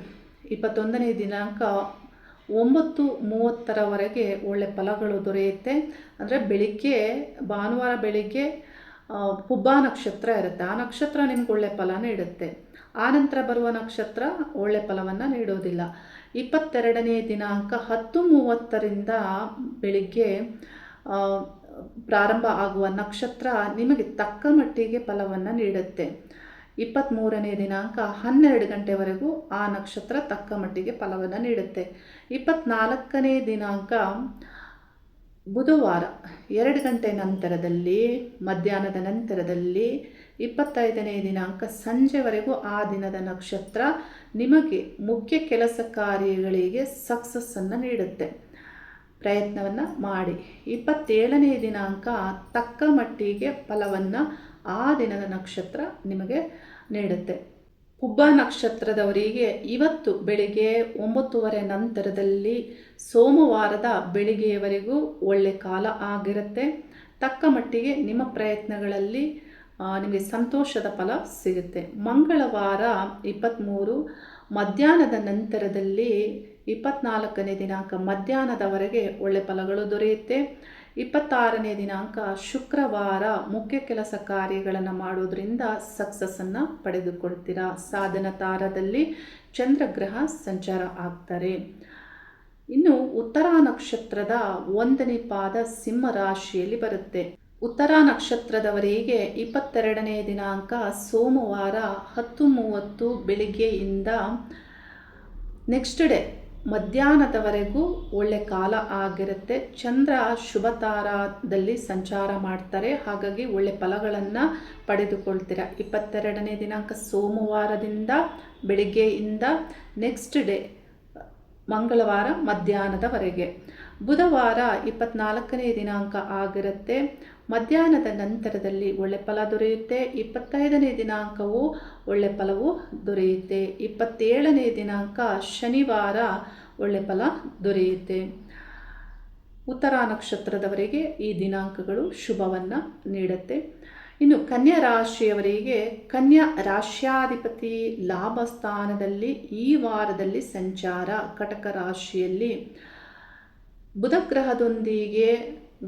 21ನೇ ದಿನಾಂಕ 9:30ರವರೆಗೆ ಒಳ್ಳೆ ಫಲಗಳು ದೊರೆಯುತ್ತೆ. ಅಂದರೆ ಬೆಳಿಗ್ಗೆ ಭಾನುವಾರ ಬೆಳಿಗ್ಗೆ ಪುಬ್ಬ ನಕ್ಷತ್ರ ಇರುತ್ತೆ. ಆ ನಕ್ಷತ್ರ ನಿಮ್ಗೆ ಒಳ್ಳೆ ಫಲ ನೀಡುತ್ತೆ. ಆನಂತರ ಬರುವ ನಕ್ಷತ್ರ ಒಳ್ಳೆ ಫಲವನ್ನು ನೀಡೋದಿಲ್ಲ. 22ನೇ ದಿನಾಂಕ 10:30ರಿಂದ ಬೆಳಿಗ್ಗೆ ಪ್ರಾರಂಭ ಆಗುವ ನಕ್ಷತ್ರ ನಿಮಗೆ ತಕ್ಕ ಮಟ್ಟಿಗೆ ಫಲವನ್ನು ನೀಡುತ್ತೆ. 23ನೇ ದಿನಾಂಕ 12 ಗಂಟೆವರೆಗೂ ಆ ನಕ್ಷತ್ರ ತಕ್ಕ ಮಟ್ಟಿಗೆ ಫಲವನ್ನು ನೀಡುತ್ತೆ. 24ನೇ ದಿನಾಂಕ ಬುಧವಾರ 2 ಗಂಟೆ ನಂತರದಲ್ಲಿ, ಮಧ್ಯಾಹ್ನದ ನಂತರದಲ್ಲಿ 25ನೇ ದಿನಾಂಕ ಸಂಜೆವರೆಗೂ ಆ ದಿನದ ನಕ್ಷತ್ರ ನಿಮಗೆ ಮುಖ್ಯ ಕೆಲಸ ಕಾರ್ಯಗಳಿಗೆ ಸಕ್ಸಸ್ಸನ್ನು ನೀಡುತ್ತೆ. ಪ್ರಯತ್ನವನ್ನು ಮಾಡಿ. 27ನೇ ದಿನಾಂಕ ತಕ್ಕ ಮಟ್ಟಿಗೆ ಫಲವನ್ನು ಆ ದಿನದ ನಕ್ಷತ್ರ ನಿಮಗೆ ನೀಡುತ್ತೆ. ಪುಬ್ಬ ನಕ್ಷತ್ರದವರಿಗೆ ಇವತ್ತು ಬೆಳಿಗ್ಗೆ 9:30 ನಂತರದಲ್ಲಿ ಸೋಮವಾರದ ಬೆಳಿಗ್ಗೆಯವರೆಗೂ ಒಳ್ಳೆ ಕಾಲ ಆಗಿರುತ್ತೆ. ತಕ್ಕ ಮಟ್ಟಿಗೆ ನಿಮ್ಮ ಪ್ರಯತ್ನಗಳಲ್ಲಿ ನಿಮಗೆ ಸಂತೋಷದ ಫಲ ಸಿಗುತ್ತೆ. ಮಂಗಳವಾರ 23 ಮಧ್ಯಾಹ್ನದ ನಂತರದಲ್ಲಿ 24ನೇ ದಿನಾಂಕ ಮಧ್ಯಾಹ್ನದವರೆಗೆ ಒಳ್ಳೆ ಫಲಗಳು ದೊರೆಯುತ್ತೆ. 26ನೇ ದಿನಾಂಕ ಶುಕ್ರವಾರ ಮುಖ್ಯ ಕೆಲಸ ಕಾರ್ಯಗಳನ್ನು ಮಾಡೋದ್ರಿಂದ ಸಕ್ಸಸ್ಸನ್ನು ಪಡೆದುಕೊಳ್ತೀರಾ. ಸಾಧನ ತಾರದಲ್ಲಿ ಚಂದ್ರಗ್ರಹ ಸಂಚಾರ ಆಗ್ತಾರೆ. ಇನ್ನು ಉತ್ತರ ನಕ್ಷತ್ರದ 1ನೇ ಪಾದ ಸಿಂಹ ರಾಶಿಯಲ್ಲಿ ಬರುತ್ತೆ. ಉತ್ತರ ನಕ್ಷತ್ರದವರಿಗೆ 22ನೇ ದಿನಾಂಕ ಸೋಮವಾರ 10:30 ಬೆಳಿಗ್ಗೆಯಿಂದ ನೆಕ್ಸ್ಟ್ ಡೇ ಮಧ್ಯಾಹ್ನದವರೆಗೂ ಒಳ್ಳೆ ಕಾಲ ಆಗಿರುತ್ತೆ. ಚಂದ್ರ ಶುಭ ತಾರಾದಲ್ಲಿ ಸಂಚಾರ ಮಾಡ್ತಾರೆ. ಹಾಗಾಗಿ ಒಳ್ಳೆ ಫಲಗಳನ್ನು ಪಡೆದುಕೊಳ್ತೀರ. 22ನೇ ದಿನಾಂಕ ಸೋಮವಾರದಿಂದ ಬೆಳಿಗ್ಗೆಯಿಂದ ನೆಕ್ಸ್ಟ್ ಡೇ ಮಂಗಳವಾರ ಮಧ್ಯಾಹ್ನದವರೆಗೆ. ಬುಧವಾರ 24ನೇ ದಿನಾಂಕ ಆಗಿರುತ್ತೆ. ಮಧ್ಯಾಹ್ನದ ನಂತರದಲ್ಲಿ ಒಳ್ಳೆ ಫಲ ದೊರೆಯುತ್ತೆ. 25ನೇ ದಿನಾಂಕವೂ ಒಳ್ಳೆ ಫಲವು ದೊರೆಯುತ್ತೆ. 27ನೇ ದಿನಾಂಕ ಶನಿವಾರ ಒಳ್ಳೆ ಫಲ ದೊರೆಯುತ್ತೆ. ಉತ್ತರ ನಕ್ಷತ್ರದವರಿಗೆ ಈ ದಿನಾಂಕಗಳು ಶುಭವನ್ನು ನೀಡುತ್ತೆ. ಇನ್ನು ಕನ್ಯಾ ರಾಶಿಯವರಿಗೆ ಕನ್ಯಾ ರಾಶ್ಯಾಧಿಪತಿ ಲಾಭ ಸ್ಥಾನದಲ್ಲಿ ಈ ವಾರದಲ್ಲಿ ಸಂಚಾರ. ಕಟಕ ರಾಶಿಯಲ್ಲಿ ಬುಧಗ್ರಹದೊಂದಿಗೆ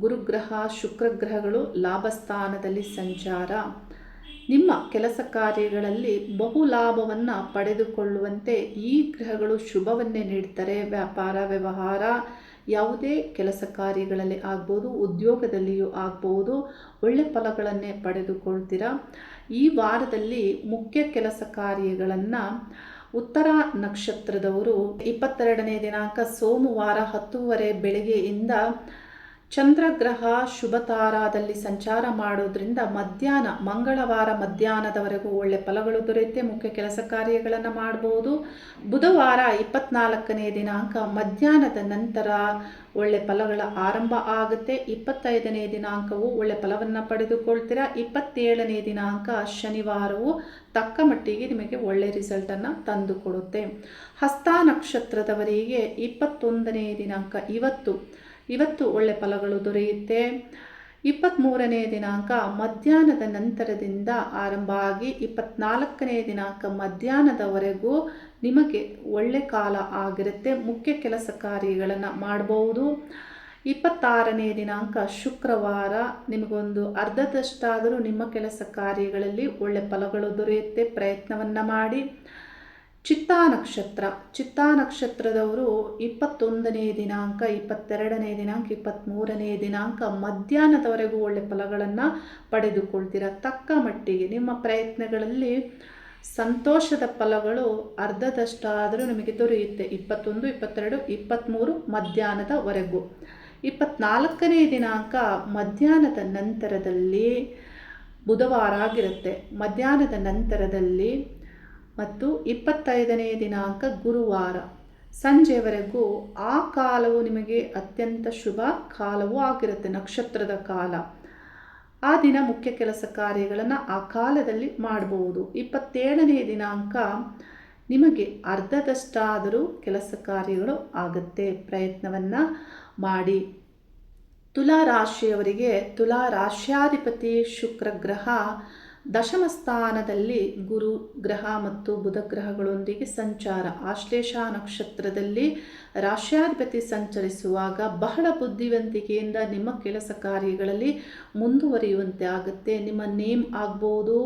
ಗುರುಗ್ರಹ ಶುಕ್ರಗ್ರಹಗಳು ಲಾಭ ಸ್ಥಾನದಲ್ಲಿ ಸಂಚಾರ. ನಿಮ್ಮ ಕೆಲಸ ಕಾರ್ಯಗಳಲ್ಲಿ ಬಹು ಲಾಭವನ್ನು ಪಡೆದುಕೊಳ್ಳುವಂತೆ ಈ ಗ್ರಹಗಳು ಶುಭವನ್ನೇ ನೀಡ್ತಾರೆ. ವ್ಯಾಪಾರ ವ್ಯವಹಾರ ಯಾವುದೇ ಕೆಲಸ ಕಾರ್ಯಗಳಲ್ಲಿ ಆಗ್ಬೋದು, ಉದ್ಯೋಗದಲ್ಲಿಯೂ ಆಗ್ಬೋದು, ಒಳ್ಳೆ ಫಲಗಳನ್ನೇ ಪಡೆದುಕೊಳ್ತೀರಾ. ಈ ವಾರದಲ್ಲಿ ಮುಖ್ಯ ಕೆಲಸ ಕಾರ್ಯಗಳನ್ನು ಉತ್ತರ ನಕ್ಷತ್ರದವರು 22ನೇ ದಿನಾಂಕ ಸೋಮವಾರ 10:30 ಬೆಳಗ್ಗೆಯಿಂದ ಚಂದ್ರಗ್ರಹ ಶುಭ ತಾರಾದಲ್ಲಿ ಸಂಚಾರ ಮಾಡೋದ್ರಿಂದ ಮಂಗಳವಾರ ಮಧ್ಯಾಹ್ನದವರೆಗೂ ಒಳ್ಳೆ ಫಲಗಳು ದೊರೆಯುತ್ತೆ. ಮುಖ್ಯ ಕೆಲಸ ಕಾರ್ಯಗಳನ್ನು ಮಾಡಬಹುದು. ಬುಧವಾರ 24ನೇ ದಿನಾಂಕ ಮಧ್ಯಾಹ್ನದ ನಂತರ ಒಳ್ಳೆ ಫಲಗಳ ಆರಂಭ ಆಗುತ್ತೆ. 25ನೇ ದಿನಾಂಕವು ಒಳ್ಳೆ ಫಲವನ್ನು ಪಡೆದುಕೊಳ್ತೀರಾ. 27ನೇ ದಿನಾಂಕ ಶನಿವಾರವು ತಕ್ಕ ಮಟ್ಟಿಗೆ ನಿಮಗೆ ಒಳ್ಳೆ ರಿಸಲ್ಟನ್ನು ತಂದುಕೊಡುತ್ತೆ. ಹಸ್ತ ನಕ್ಷತ್ರದವರಿಗೆ 21ನೇ ದಿನಾಂಕ ಇವತ್ತು ಒಳ್ಳೆ ಫಲಗಳು ದೊರೆಯುತ್ತೆ. 23ನೇ ದಿನಾಂಕ ಮಧ್ಯಾಹ್ನದ ನಂತರದಿಂದ ಆರಂಭ ಆಗಿ 24ನೇ ದಿನಾಂಕ ಮಧ್ಯಾಹ್ನದವರೆಗೂ ನಿಮಗೆ ಒಳ್ಳೆ ಕಾಲ ಆಗಿರುತ್ತೆ. ಮುಖ್ಯ ಕೆಲಸ ಕಾರ್ಯಗಳನ್ನು ಮಾಡಬಹುದು. 26ನೇ ದಿನಾಂಕ ಶುಕ್ರವಾರ ನಿಮಗೊಂದು ಅರ್ಧದಷ್ಟಾದರೂ ನಿಮ್ಮ ಕೆಲಸ ಕಾರ್ಯಗಳಲ್ಲಿ ಒಳ್ಳೆ ಫಲಗಳು ದೊರೆಯುತ್ತೆ. ಪ್ರಯತ್ನವನ್ನು ಮಾಡಿ. ಚಿತ್ತಾ ನಕ್ಷತ್ರದವರು 21ನೇ ದಿನಾಂಕ 22ನೇ ದಿನಾಂಕ 23ನೇ ದಿನಾಂಕ ಮಧ್ಯಾಹ್ನದವರೆಗೂ ಒಳ್ಳೆ ಫಲಗಳನ್ನು ಪಡೆದುಕೊಳ್ತೀರಾ. ತಕ್ಕ ಮಟ್ಟಿಗೆ ನಿಮ್ಮ ಪ್ರಯತ್ನಗಳಲ್ಲಿ ಸಂತೋಷದ ಫಲಗಳು ಅರ್ಧದಷ್ಟಾದರೂ ನಿಮಗೆ ದೊರೆಯುತ್ತೆ. 21, 22, 23 ಮಧ್ಯಾಹ್ನದವರೆಗೂ. 24ನೇ ದಿನಾಂಕ ಮಧ್ಯಾಹ್ನದ ನಂತರದಲ್ಲಿ ಬುಧವಾರ ಆಗಿರುತ್ತೆ. ಮಧ್ಯಾಹ್ನದ ನಂತರದಲ್ಲಿ ಮತ್ತು 25ನೇ ದಿನಾಂಕ ಗುರುವಾರ ಸಂಜೆವರೆಗೂ ಆ ಕಾಲವು ನಿಮಗೆ ಅತ್ಯಂತ ಶುಭ ಕಾಲವೂ ಆಗಿರುತ್ತೆ. ನಕ್ಷತ್ರದ ಕಾಲ. ಆ ದಿನ ಮುಖ್ಯ ಕೆಲಸ ಕಾರ್ಯಗಳನ್ನು ಆ ಕಾಲದಲ್ಲಿ ಮಾಡಬಹುದು. 27ನೇ ದಿನಾಂಕ ನಿಮಗೆ ಅರ್ಧದಷ್ಟಾದರೂ ಕೆಲಸ ಕಾರ್ಯಗಳು ಆಗುತ್ತೆ. ಪ್ರಯತ್ನವನ್ನು ಮಾಡಿ. ತುಲಾ ರಾಶಿಯವರಿಗೆ ತುಲಾ ರಾಶ್ಯಾಧಿಪತಿ ಶುಕ್ರ ಗ್ರಹ ದಶಮ ಸ್ಥಾನದಲ್ಲಿ ಗುರು ಗ್ರಹ ಮತ್ತು ಬುಧ ಗ್ರಹಗಳೊಂದಿಗೆ ಸಂಚಾರ. ಆಶ್ಲೇಷ ನಕ್ಷತ್ರದಲ್ಲಿ ರಾಶ್ಯಾಧಿಪತಿ ಸಂಚರಿಸುವಾಗ ಬಹಳ ಬುದ್ಧಿವಂತಿಕೆಯಿಂದ ನಿಮ್ಮ ಕೆಲಸ ಕಾರ್ಯಗಳಲ್ಲಿ ಮುಂದುವರಿಯುವಂತೆ ಆಗುತ್ತೆ. ನಿಮ್ಮ ನೇಮ್ ಆಗ್ಬೋದು,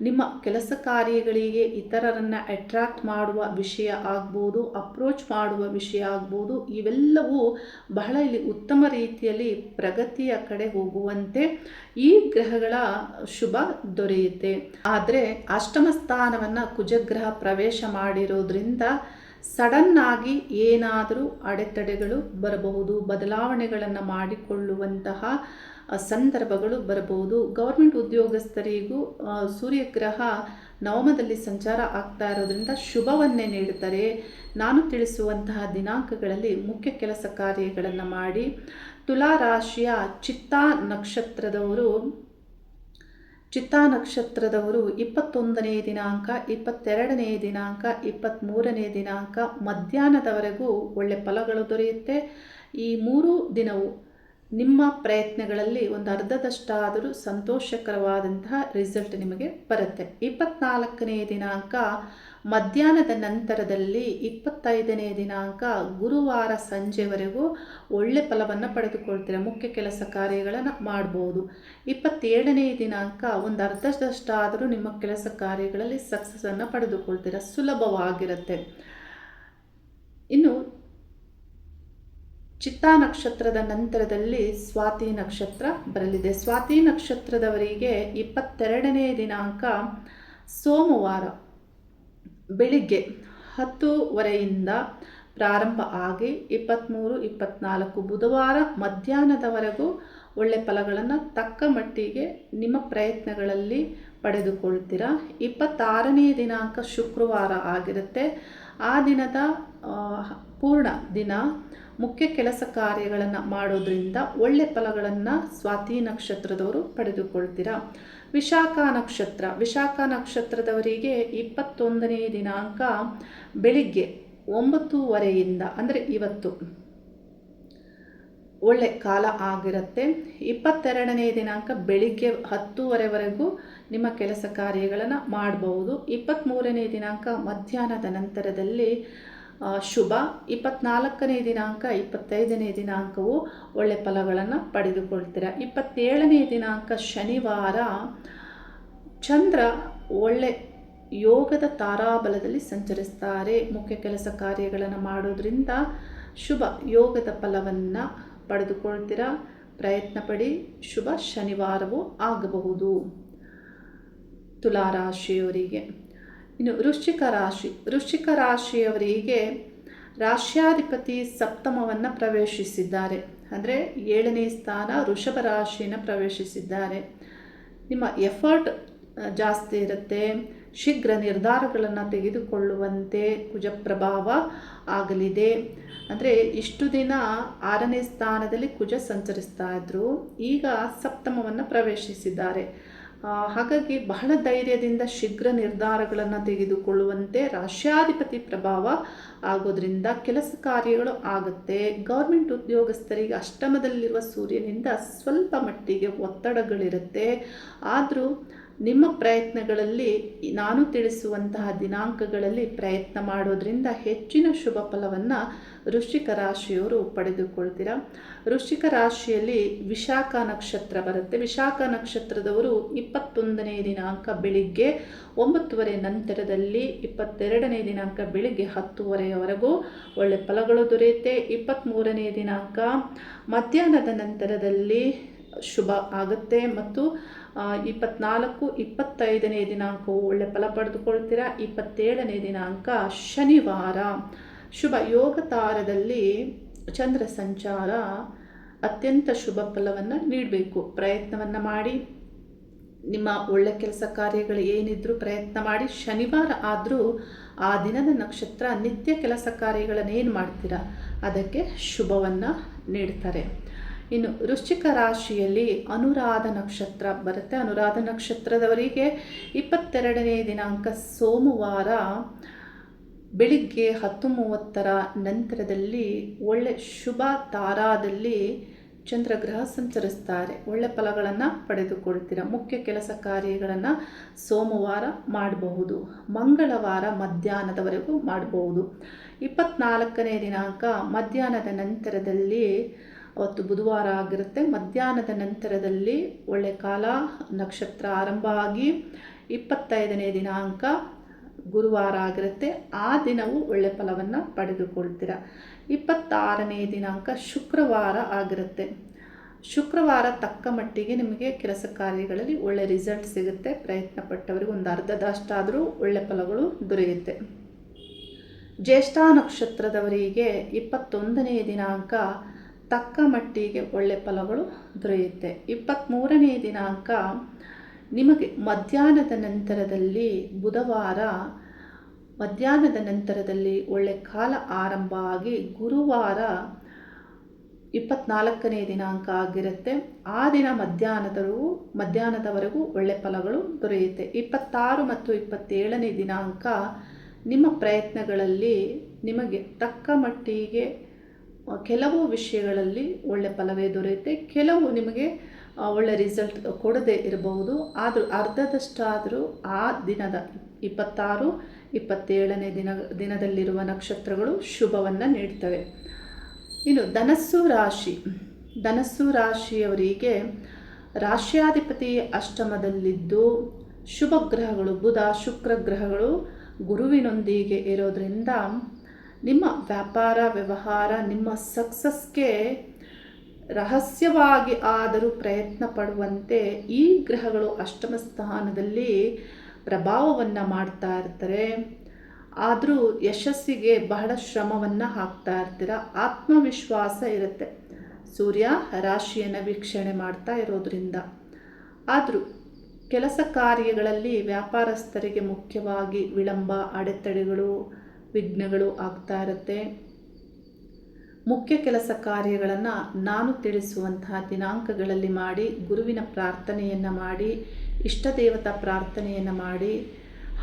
ನಿಮ್ಮ ಕೆಲಸ ಕಾರ್ಯಗಳಿಗೆ ಇತರರನ್ನು ಅಟ್ರಾಕ್ಟ್ ಮಾಡುವ ವಿಷಯ ಆಗ್ಬೋದು, ಅಪ್ರೋಚ್ ಮಾಡುವ ವಿಷಯ ಆಗ್ಬೋದು. ಇವೆಲ್ಲವೂ ಬಹಳ ಇಲ್ಲಿ ಉತ್ತಮ ರೀತಿಯಲ್ಲಿ ಪ್ರಗತಿಯ ಕಡೆ ಹೋಗುವಂತೆ ಈ ಗ್ರಹಗಳ ಶುಭ ದೊರೆಯುತ್ತೆ. ಆದರೆ ಅಷ್ಟಮ ಸ್ಥಾನವನ್ನು ಕುಜಗ್ರಹ ಪ್ರವೇಶ ಮಾಡಿರೋದ್ರಿಂದ ಸಡನ್ ಆಗಿ ಏನಾದರೂ ಅಡೆತಡೆಗಳು ಬರಬಹುದು. ಬದಲಾವಣೆಗಳನ್ನು ಮಾಡಿಕೊಳ್ಳುವಂತಹ ಸಂದರ್ಭಗಳು ಬರಬಹುದು. ಗೌರ್ಮೆಂಟ್ ಉದ್ಯೋಗಸ್ಥರಿಗೂ ಸೂರ್ಯಗ್ರಹ ನವಮದಲ್ಲಿ ಸಂಚಾರ ಆಗ್ತಾ ಇರೋದ್ರಿಂದ ಶುಭವನ್ನೇ ನೀಡುತ್ತಾರೆ. ನಾನು ತಿಳಿಸುವಂತಹ ದಿನಾಂಕಗಳಲ್ಲಿ ಮುಖ್ಯ ಕೆಲಸ ಕಾರ್ಯಗಳನ್ನು ಮಾಡಿ. ತುಲಾ ರಾಶಿಯ ಚಿತ್ತಾ ನಕ್ಷತ್ರದವರು 21ನೇ ದಿನಾಂಕ 22ನೇ ದಿನಾಂಕ 23ನೇ ದಿನಾಂಕ ಮಧ್ಯಾಹ್ನದವರೆಗೂ ಒಳ್ಳೆ ಫಲಗಳು ದೊರೆಯುತ್ತೆ. ಈ 3 ದಿನವೂ ನಿಮ್ಮ ಪ್ರಯತ್ನಗಳಲ್ಲಿ ಒಂದು ಅರ್ಧದಷ್ಟಾದರೂ ಸಂತೋಷಕರವಾದಂತಹ ರಿಸಲ್ಟ್ ನಿಮಗೆ ಬರುತ್ತೆ. 24ನೇ ದಿನಾಂಕ ಮಧ್ಯಾಹ್ನದ ನಂತರದಲ್ಲಿ 25ನೇ ದಿನಾಂಕ ಗುರುವಾರ ಸಂಜೆವರೆಗೂ ಒಳ್ಳೆ ಫಲವನ್ನು ಪಡೆದುಕೊಳ್ತೀರಾ. ಮುಖ್ಯ ಕೆಲಸ ಕಾರ್ಯಗಳನ್ನು ಮಾಡ್ಬೋದು. 27ನೇ ದಿನಾಂಕ ಒಂದು ಅರ್ಧದಷ್ಟಾದರೂ ನಿಮ್ಮ ಕೆಲಸ ಕಾರ್ಯಗಳಲ್ಲಿ ಸಕ್ಸಸ್ಸನ್ನು ಪಡೆದುಕೊಳ್ತೀರಾ. ಸುಲಭವಾಗಿರುತ್ತೆ. ಇನ್ನು ಚಿತ್ತಾ ನಕ್ಷತ್ರದ ನಂತರದಲ್ಲಿ ಸ್ವಾತಿ ನಕ್ಷತ್ರ ಬರಲಿದೆ. ಸ್ವಾತಿ ನಕ್ಷತ್ರದವರಿಗೆ 22ನೇ ದಿನಾಂಕ ಸೋಮವಾರ ಬೆಳಿಗ್ಗೆ 10:00 ಪ್ರಾರಂಭ ಆಗಿ 23, 24 ಬುಧವಾರ ಮಧ್ಯಾಹ್ನದವರೆಗೂ ಒಳ್ಳೆ ಫಲಗಳನ್ನು ತಕ್ಕ ಮಟ್ಟಿಗೆ ನಿಮ್ಮ ಪ್ರಯತ್ನಗಳಲ್ಲಿ ಪಡೆದುಕೊಳ್ತೀರಾ. 26ನೇ ದಿನಾಂಕ ಶುಕ್ರವಾರ ಆಗಿರುತ್ತೆ. ಆ ದಿನದ ಪೂರ್ಣ ದಿನ ಮುಖ್ಯ ಕೆಲಸ ಕಾರ್ಯಗಳನ್ನು ಮಾಡೋದ್ರಿಂದ ಒಳ್ಳೆ ಫಲಗಳನ್ನು ಸ್ವಾತಿ ನಕ್ಷತ್ರದವರು ಪಡೆದುಕೊಳ್ತೀರಾ. ವಿಶಾಖ ನಕ್ಷತ್ರದವರಿಗೆ 21ನೇ ದಿನಾಂಕ ಬೆಳಿಗ್ಗೆ 9:30 ಅಂದರೆ ಇವತ್ತು ಒಳ್ಳೆ ಕಾಲ ಆಗಿರುತ್ತೆ. 22ನೇ ದಿನಾಂಕ ಬೆಳಿಗ್ಗೆ 10:00ವರೆಗೂ ನಿಮ್ಮ ಕೆಲಸ ಕಾರ್ಯಗಳನ್ನು ಮಾಡಬಹುದು. 23ನೇ ದಿನಾಂಕ ಮಧ್ಯಾಹ್ನದ ನಂತರದಲ್ಲಿ ಶುಭ. 24ನೇ ದಿನಾಂಕ 25ನೇ ದಿನಾಂಕವು ಒಳ್ಳೆ ಫಲಗಳನ್ನು ಪಡೆದುಕೊಳ್ತೀರಾ. 27ನೇ ದಿನಾಂಕ ಶನಿವಾರ ಚಂದ್ರ ಒಳ್ಳೆ ಯೋಗದ ತಾರಾಬಲದಲ್ಲಿ ಸಂಚರಿಸ್ತಾರೆ. ಮುಖ್ಯ ಕೆಲಸ ಕಾರ್ಯಗಳನ್ನು ಮಾಡೋದ್ರಿಂದ ಶುಭ ಯೋಗದ ಫಲವನ್ನು ಪಡೆದುಕೊಳ್ತೀರಾ. ಪ್ರಯತ್ನ ಪಡಿ. ಶುಭ ಶನಿವಾರವೂ ಆಗಬಹುದು ತುಲಾರಾಶಿಯವರಿಗೆ. ಇನ್ನು ವೃಶ್ಚಿಕ ರಾಶಿಯವರಿಗೆ ರಾಶ್ಯಾಧಿಪತಿ ಸಪ್ತಮವನ್ನು ಪ್ರವೇಶಿಸಿದ್ದಾರೆ. ಅಂದರೆ 7ನೇ ಸ್ಥಾನ ವೃಷಭ ರಾಶಿಯನ್ನು ಪ್ರವೇಶಿಸಿದ್ದಾರೆ. ನಿಮ್ಮ ಎಫರ್ಟ್ ಜಾಸ್ತಿ ಇರುತ್ತೆ. ಶೀಘ್ರ ನಿರ್ಧಾರಗಳನ್ನು ತೆಗೆದುಕೊಳ್ಳುವಂತೆ ಕುಜ ಪ್ರಭಾವ ಆಗಲಿದೆ. ಅಂದರೆ ಇಷ್ಟು ದಿನ 6ನೇ ಸ್ಥಾನದಲ್ಲಿ ಕುಜ ಸಂಚರಿಸ್ತಾ ಇದ್ದರು, ಈಗ ಸಪ್ತಮವನ್ನು ಪ್ರವೇಶಿಸಿದ್ದಾರೆ. ಹಾಗಾಗಿ ಬಹಳ ಧೈರ್ಯದಿಂದ ಶೀಘ್ರ ನಿರ್ಧಾರಗಳನ್ನು ತೆಗೆದುಕೊಳ್ಳುವಂತೆ ರಾಶ್ಯಾಧಿಪತಿ ಪ್ರಭಾವ ಆಗೋದ್ರಿಂದ ಕೆಲಸ ಕಾರ್ಯಗಳು ಆಗುತ್ತೆ. ಗೌರ್ಮೆಂಟ್ ಉದ್ಯೋಗಸ್ಥರಿಗೆ ಅಷ್ಟಮದಲ್ಲಿರುವ ಸೂರ್ಯನಿಂದ ಸ್ವಲ್ಪ ಮಟ್ಟಿಗೆ ಒತ್ತಡಗಳಿರುತ್ತೆ. ಆದರೂ ನಿಮ್ಮ ಪ್ರಯತ್ನಗಳಲ್ಲಿ ನಾನು ತಿಳಿಸುವಂತಹ ದಿನಾಂಕಗಳಲ್ಲಿ ಪ್ರಯತ್ನ ಮಾಡೋದ್ರಿಂದ ಹೆಚ್ಚಿನ ಶುಭ ಫಲವನ್ನು ವೃಶ್ಚಿಕ ರಾಶಿಯವರು ಪಡೆದುಕೊಳ್ತೀರಾ. ವೃಶ್ಚಿಕ ರಾಶಿಯಲ್ಲಿ ವಿಶಾಖ ನಕ್ಷತ್ರ ಬರುತ್ತೆ. ವಿಶಾಖ ನಕ್ಷತ್ರದವರು 21ನೇ ದಿನಾಂಕ ಬೆಳಿಗ್ಗೆ 9:30 ನಂತರದಲ್ಲಿ 22ನೇ ದಿನಾಂಕ ಬೆಳಿಗ್ಗೆ 10:30ವರೆಗೂ ಒಳ್ಳೆ ಫಲಗಳು ದೊರೆಯುತ್ತೆ. 23ನೇ ದಿನಾಂಕ ಮಧ್ಯಾಹ್ನದ ನಂತರದಲ್ಲಿ ಶುಭ ಆಗುತ್ತೆ ಮತ್ತು 24, 25ನೇ ದಿನಾಂಕವು ಒಳ್ಳೆ ಫಲ ಪಡೆದುಕೊಳ್ತೀರಾ. 27ನೇ ದಿನಾಂಕ ಶನಿವಾರ ಶುಭ ಯೋಗ ತಾರದಲ್ಲಿ ಚಂದ್ರ ಸಂಚಾರ ಅತ್ಯಂತ ಶುಭ ಫಲವನ್ನು ನೀಡಬೇಕು. ಪ್ರಯತ್ನವನ್ನು ಮಾಡಿ, ನಿಮ್ಮ ಒಳ್ಳೆ ಕೆಲಸ ಕಾರ್ಯಗಳು ಏನಿದ್ರೂ ಪ್ರಯತ್ನ ಮಾಡಿ. ಶನಿವಾರ ಆದರೂ ಆ ದಿನದ ನಕ್ಷತ್ರ ನಿತ್ಯ ಕೆಲಸ ಕಾರ್ಯಗಳನ್ನೇನು ಮಾಡ್ತೀರಾ ಅದಕ್ಕೆ ಶುಭವನ್ನು ನೀಡ್ತಾರೆ. ಇನ್ನು ವೃಶ್ಚಿಕ ರಾಶಿಯಲ್ಲಿ ಅನುರಾಧ ನಕ್ಷತ್ರ ಬರುತ್ತೆ. ಅನುರಾಧ ನಕ್ಷತ್ರದವರಿಗೆ 22ನೇ ದಿನಾಂಕ ಸೋಮವಾರ ಬೆಳಿಗ್ಗೆ 10:30 ನಂತರದಲ್ಲಿ ಒಳ್ಳೆ ಶುಭ ತಾರಾದಲ್ಲಿ ಚಂದ್ರಗ್ರಹ ಸಂಚರಿಸ್ತಾರೆ. ಒಳ್ಳೆ ಫಲಗಳನ್ನು ಪಡೆದುಕೊಳ್ತೀರ. ಮುಖ್ಯ ಕೆಲಸ ಕಾರ್ಯಗಳನ್ನು ಸೋಮವಾರ ಮಾಡಬಹುದು. ಮಂಗಳವಾರ ಮಧ್ಯಾಹ್ನದವರೆಗೂ ಮಾಡಬಹುದು. 24ನೇ ದಿನಾಂಕ ಮಧ್ಯಾಹ್ನದ ನಂತರದಲ್ಲಿ, ಅವತ್ತು ಬುಧವಾರ ಆಗಿರುತ್ತೆ, ಮಧ್ಯಾಹ್ನದ ನಂತರದಲ್ಲಿ ಒಳ್ಳೆ ಕಾಲ ನಕ್ಷತ್ರ ಆರಂಭ ಆಗಿ 25ನೇ ದಿನಾಂಕ ಗುರುವಾರ ಆಗಿರುತ್ತೆ. ಆ ದಿನವೂ ಒಳ್ಳೆ ಫಲವನ್ನು ಪಡೆದುಕೊಳ್ತೀರ. 26ನೇ ದಿನಾಂಕ ಶುಕ್ರವಾರ ಆಗಿರುತ್ತೆ. ಶುಕ್ರವಾರ ತಕ್ಕ ಮಟ್ಟಿಗೆ ನಿಮಗೆ ಕೆಲಸ ಕಾರ್ಯಗಳಲ್ಲಿ ಒಳ್ಳೆ ರಿಸಲ್ಟ್ ಸಿಗುತ್ತೆ. ಪ್ರಯತ್ನ ಪಟ್ಟವರಿಗೆ ಒಂದು ಅರ್ಧದಷ್ಟಾದರೂ ಒಳ್ಳೆ ಫಲಗಳು ದೊರೆಯುತ್ತೆ. ಜ್ಯೇಷ್ಠ ನಕ್ಷತ್ರದವರಿಗೆ 21ನೇ ದಿನಾಂಕ ತಕ್ಕ ಮಟ್ಟಿಗೆ ಒಳ್ಳೆ ಫಲಗಳು ದೊರೆಯುತ್ತೆ. 23ನೇ ದಿನಾಂಕ ನಿಮಗೆ ಮಧ್ಯಾಹ್ನದ ನಂತರದಲ್ಲಿ ಬುಧವಾರ ಮಧ್ಯಾಹ್ನದ ನಂತರದಲ್ಲಿ ಒಳ್ಳೆ ಕಾಲ ಆರಂಭ ಆಗಿ ಗುರುವಾರ 24ನೇ ದಿನಾಂಕ ಆಗಿರುತ್ತೆ. ಆ ದಿನ ಮಧ್ಯಾಹ್ನದವರೆಗೂ ಒಳ್ಳೆ ಫಲಗಳು ದೊರೆಯುತ್ತೆ. 26 ಮತ್ತು 27ನೇ ದಿನಾಂಕ ನಿಮ್ಮ ಪ್ರಯತ್ನಗಳಲ್ಲಿ ನಿಮಗೆ ತಕ್ಕ ಮಟ್ಟಿಗೆ ಕೆಲವು ವಿಷಯಗಳಲ್ಲಿ ಒಳ್ಳೆ ಫಲವೇ ದೊರೆಯುತ್ತೆ. ಕೆಲವು ನಿಮಗೆ ಒಳ್ಳೆ ರಿಸಲ್ಟ್ ಕೊಡದೇ ಇರಬಹುದು. ಆದರೂ ಅರ್ಧದಷ್ಟಾದರೂ ಆ ದಿನದ 26, 27ನೇ ದಿನದಲ್ಲಿರುವ ನಕ್ಷತ್ರಗಳು ಶುಭವನ್ನು ನೀಡ್ತವೆ. ಇನ್ನು ಧನಸ್ಸು ರಾಶಿಯವರಿಗೆ ರಾಶ್ಯಾಧಿಪತಿ ಅಷ್ಟಮದಲ್ಲಿದ್ದು ಶುಭ ಗ್ರಹಗಳು ಬುಧ, ಶುಕ್ರ ಗ್ರಹಗಳು ಗುರುವಿನೊಂದಿಗೆ ಇರೋದ್ರಿಂದ ನಿಮ್ಮ ವ್ಯಾಪಾರ ವ್ಯವಹಾರ, ನಿಮ್ಮ ಸಕ್ಸಸ್ಗೆ ರಹಸ್ಯವಾಗಿ ಆದರೂ ಪ್ರಯತ್ನ ಪಡುವಂತೆ ಈ ಗ್ರಹಗಳು ಅಷ್ಟಮ ಸ್ಥಾನದಲ್ಲಿ ಪ್ರಭಾವವನ್ನು ಮಾಡ್ತಾ ಇರ್ತಾರೆ. ಆದರೂ ಯಶಸ್ಸಿಗೆ ಬಹಳ ಶ್ರಮವನ್ನು ಹಾಕ್ತಾ ಇರ್ತೀರ. ಆತ್ಮವಿಶ್ವಾಸ ಇರುತ್ತೆ. ಸೂರ್ಯ ರಾಶಿಯನ್ನು ವೀಕ್ಷಣೆ ಮಾಡ್ತಾ ಇರೋದ್ರಿಂದ. ಆದರೂ ಕೆಲಸ ಕಾರ್ಯಗಳಲ್ಲಿ ವ್ಯಾಪಾರಸ್ಥರಿಗೆ ಮುಖ್ಯವಾಗಿ ವಿಳಂಬ, ಅಡೆತಡೆಗಳು, ವಿಘ್ನಗಳು ಆಗ್ತಾ ಇರುತ್ತೆ. ಮುಖ್ಯ ಕೆಲಸ ಕಾರ್ಯಗಳನ್ನು ನಾನು ತಿಳಿಸುವಂತಹ ದಿನಾಂಕಗಳಲ್ಲಿ ಮಾಡಿ, ಗುರುವಿನ ಪ್ರಾರ್ಥನೆಯನ್ನು ಮಾಡಿ, ಇಷ್ಟ ದೇವತಾ ಪ್ರಾರ್ಥನೆಯನ್ನು ಮಾಡಿ,